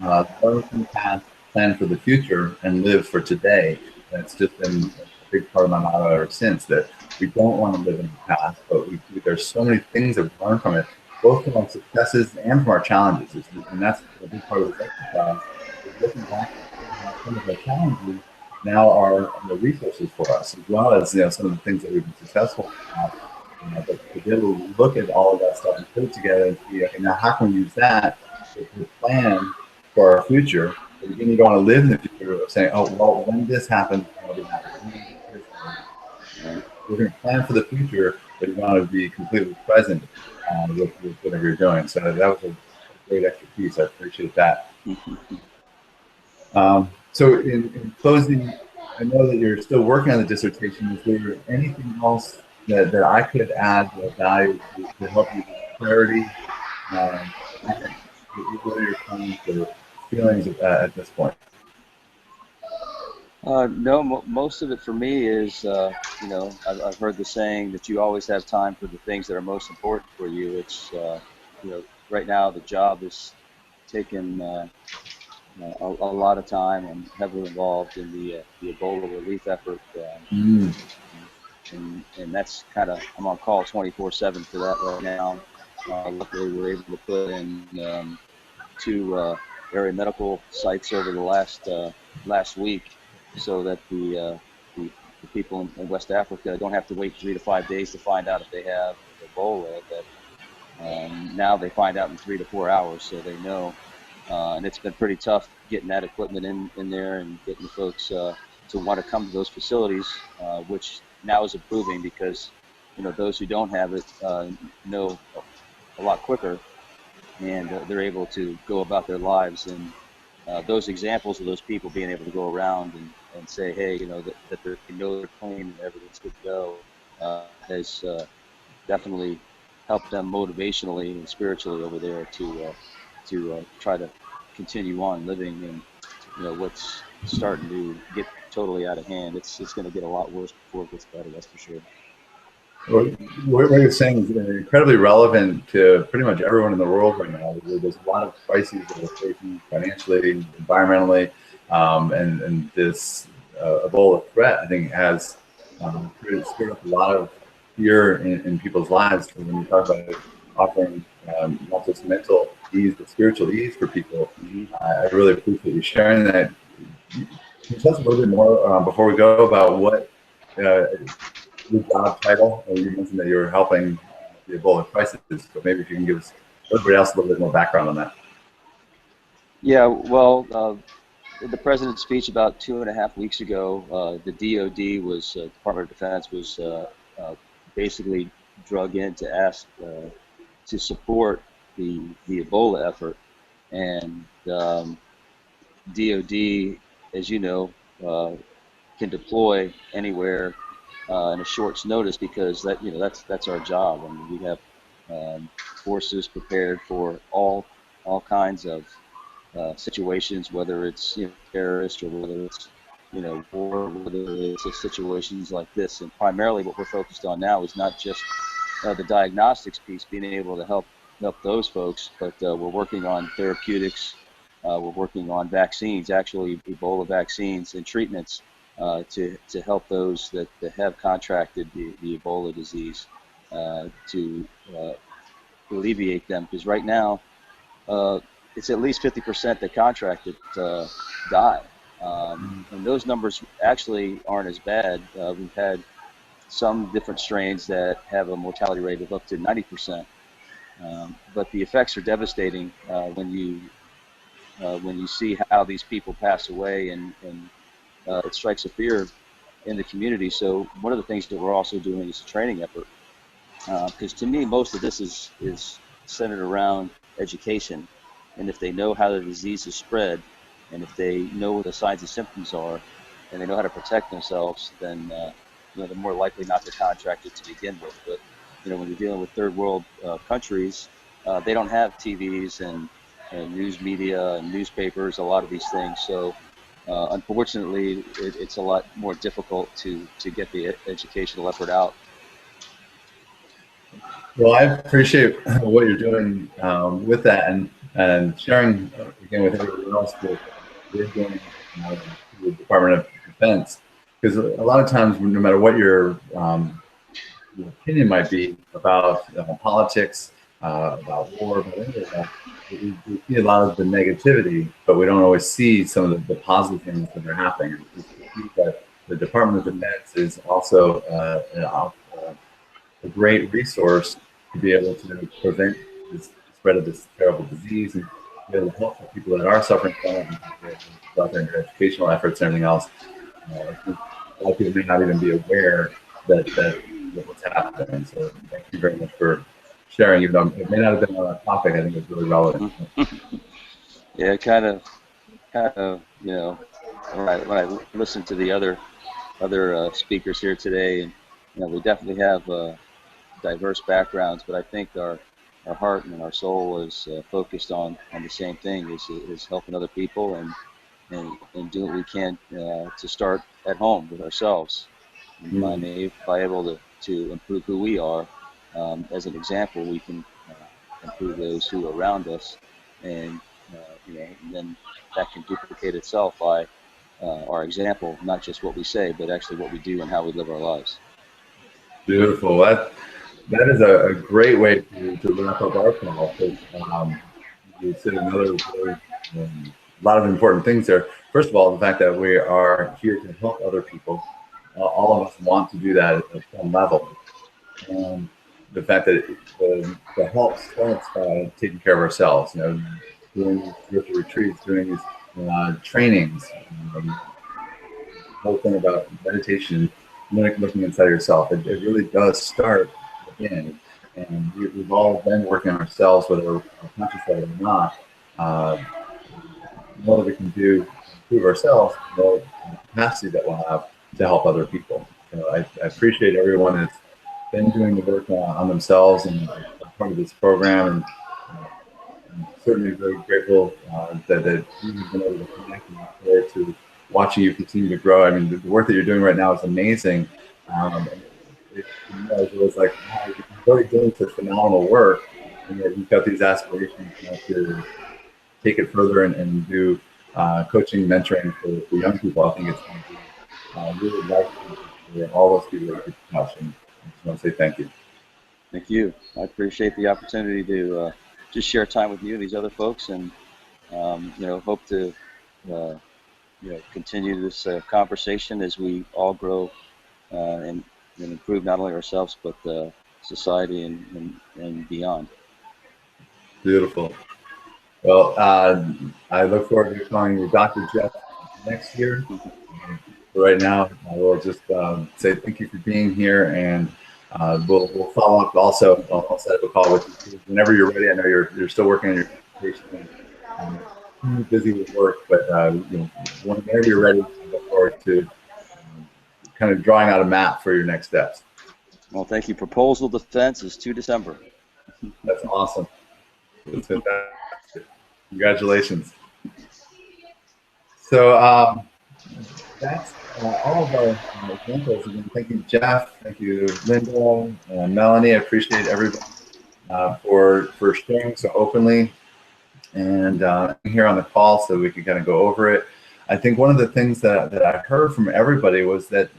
learn from the past, plan for the future, and live for today. That's just been a big part of my motto ever since, that we don't want to live in the past, but there's so many things that we learn from it, both from our successes and from our challenges. And that's a big part of this exercise, is looking back at how some of our challenges now are resources for us, as well as some of the things that we've been successful at. But to be able to look at all of that stuff and put it together and see, okay, now how can we use that to plan for our future? But again, you don't want to live in the future of saying, oh, well, when this happens, it'll happen. We're going to plan for the future, but you want to be completely present with whatever you're doing. So that was a great extra piece. I appreciate that. So in closing, I know that you're still working on the dissertation. Is there anything else that I could add value to help you with clarity? What are your comments or feelings at this point? No, most of it for me is, I've heard the saying that you always have time for the things that are most important for you. It's, right now the job is taking a lot of time. I'm heavily involved in the Ebola relief effort, Mm. and that's kind of, I'm on call 24/7 for that right now. Luckily, we're able to put in two area medical sites over the last week, so that the people in West Africa don't have to wait 3 to 5 days to find out if they have Ebola. That now they find out in 3 to 4 hours, so they know. And it's been pretty tough getting that equipment in there and getting folks to want to come to those facilities, which now is improving because those who don't have it know a lot quicker, and they're able to go about their lives. And those examples of those people being able to go around and say, hey, that they're clean and everything's good to go, has definitely helped them motivationally and spiritually over there to try to continue on living. And what's starting to get totally out of hand, it's going to get a lot worse before it gets better, that's for sure. What you're saying is incredibly relevant to pretty much everyone in the world right now. There's a lot of crises that we're facing financially, environmentally, and this Ebola threat, I think, has stirred up a lot of fear in people's lives. When you talk about offering not just mental ease, but spiritual ease for people, I really appreciate you sharing that. Can you tell us a little bit more before we go about what your job title? You mentioned that you were helping the Ebola crisis, but maybe if you can give us everybody else a little bit more background on that. Yeah, well, the president's speech about 2.5 weeks ago, the DOD was Department of Defense was basically drug in to ask to support the Ebola effort, and DOD, as you know, can deploy anywhere in a short notice, because that's our job. I mean, we have forces prepared for all kinds of situations, whether it's terrorist or whether it's war, whether it's situations like this. And primarily, what we're focused on now is not just the diagnostics piece, being able to help those folks, but we're working on therapeutics. We're working on vaccines, actually Ebola vaccines and treatments to help those that have contracted the Ebola disease to alleviate them. Because right now, it's at least 50% that contracted die. And those numbers actually aren't as bad. We've had some different strains that have a mortality rate of up to 90%. But the effects are devastating when you see how these people pass away, and it strikes a fear in the community. So one of the things that we're also doing is a training effort, because to me most of this is centered around education. And if they know how the disease is spread, and if they know what the signs and symptoms are, and they know how to protect themselves, then they're more likely not to contract it to begin with. But when you're dealing with third world countries, they don't have TVs and news media and newspapers, a lot of these things. So unfortunately, it's a lot more difficult to get the educational effort out. Well, I appreciate what you're doing with that, and sharing again with everyone else that you're doing with the Department of Defense, because a lot of times, no matter what your opinion might be about politics, about war, about any of that, we see a lot of the negativity, but we don't always see some of the positive things that are happening. We see that the Department of Defense is also a great resource to be able to prevent the spread of this terrible disease, and be able to help the people that are suffering from it, about their educational efforts and everything else. A lot of people may not even be aware that what's happening. So thank you very much for sharing, even though it may not have been on a topic. I think it's really relevant. Yeah, kind of, when I listen to the other speakers here today, and we definitely have diverse backgrounds, but I think our heart and our soul is focused on the same thing, is helping other people and doing what we can to start at home with ourselves. And by able to improve who we are, as an example, we can improve those who are around us, and and then that can duplicate itself by our example, not just what we say, but actually what we do and how we live our lives. Beautiful. That is a great way to wrap up our call. You said another very a lot of important things there. First of all, the fact that we are here to help other people. All of us want to do that at some level. And the fact that the help starts by taking care of ourselves, doing spiritual retreats, doing these trainings, whole thing about meditation, looking inside yourself. It really does start within. And we've all been working on ourselves, whether we're conscious of it or not. The more that we can do to improve ourselves, the more capacity that we'll have to help other people. So I appreciate everyone that's been doing the work on themselves and part of this program, and I'm certainly very grateful that you've been able to connect and look forward to watching you continue to grow. I mean, the work that you're doing right now is amazing. It was like, wow, you're already doing such phenomenal work, and yet you've got these aspirations to take it further and do coaching, mentoring for young people. I think it's going to be really life-changing for all those people that you touch. And I just want to say thank you. Thank you. I appreciate the opportunity to just share time with you and these other folks, and hope to continue this conversation as we all grow and improve not only ourselves but society and beyond. Beautiful. Well, I look forward to calling you Dr. Jeff next year. Right now, I will just say thank you for being here, and we'll follow up. Also, I'll set up a call with you whenever you're ready. I know you're still working on your presentation and busy with work, but whenever you're ready, I look forward to kind of drawing out a map for your next steps. Well, thank you. Proposal defense is 2 December. That's awesome. That's fantastic. Congratulations. So that's all of our examples. Again, thank you, Jeff. Thank you, Linda and Melanie. I appreciate everybody for sharing so openly and here on the call so we can kind of go over it. I think one of the things that I heard from everybody was that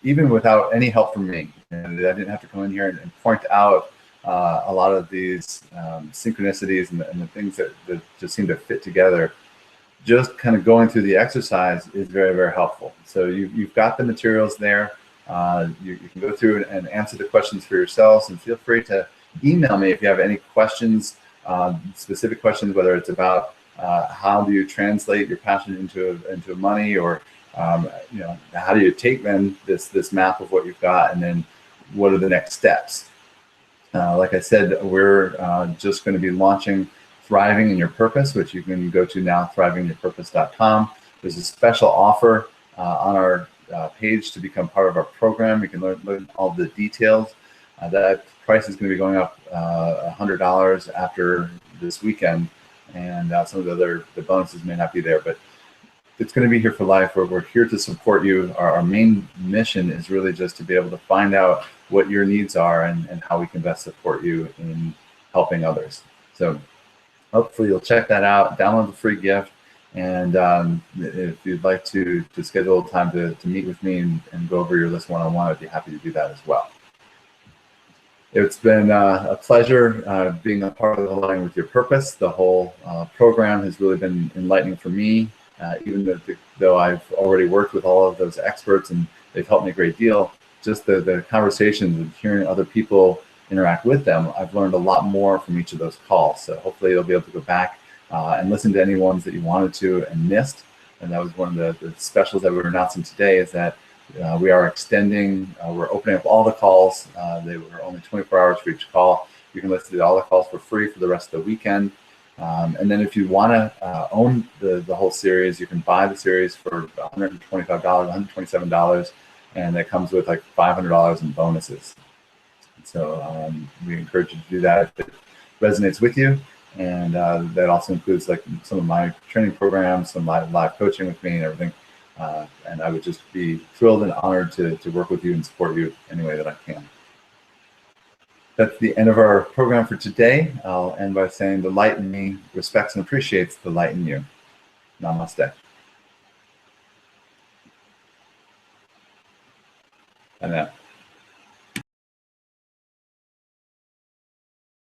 even without any help from me, and I didn't have to come in here and point out a lot of these synchronicities and the things that just seem to fit together, just kind of going through the exercise is very, very helpful. So you've got the materials there. You can go through and answer the questions for yourselves, and feel free to email me if you have any questions, specific questions, whether it's about how do you translate your passion into money, or how do you take then this map of what you've got, and then what are the next steps? Like I said, we're just going to be launching Thriving in Your Purpose, which you can go to now, thrivinginyourpurpose.com. There's a special offer on our page to become part of our program. You can learn all the details. That price is going to be going up $100 after this weekend, and some of the bonuses may not be there, but it's going to be here for life. We're here to support you. Our main mission is really just to be able to find out what your needs are and how we can best support you in helping others. So hopefully you'll check that out, download the free gift, and if you'd like to schedule a time to meet with me and go over your list one-on-one, I'd be happy to do that as well. It's been a pleasure being a part of Aligning with Your Purpose. The whole program has really been enlightening for me, even though I've already worked with all of those experts and they've helped me a great deal. Just the conversations and hearing other people interact with them, I've learned a lot more from each of those calls. So hopefully you'll be able to go back and listen to any ones that you wanted to and missed. And that was one of the specials that we're announcing today, is that we are extending, we're opening up all the calls. They were only 24 hours for each call. You can listen to all the calls for free for the rest of the weekend. And then if you want to own the whole series, you can buy the series for $125, $127, and that comes with like $500 in bonuses. So we encourage you to do that if it resonates with you. And that also includes like some of my training programs, some live coaching with me and everything. And I would just be thrilled and honored to work with you and support you any way that I can. That's the end of our program for today. I'll end by saying the light in me respects and appreciates the light in you. Namaste. And now.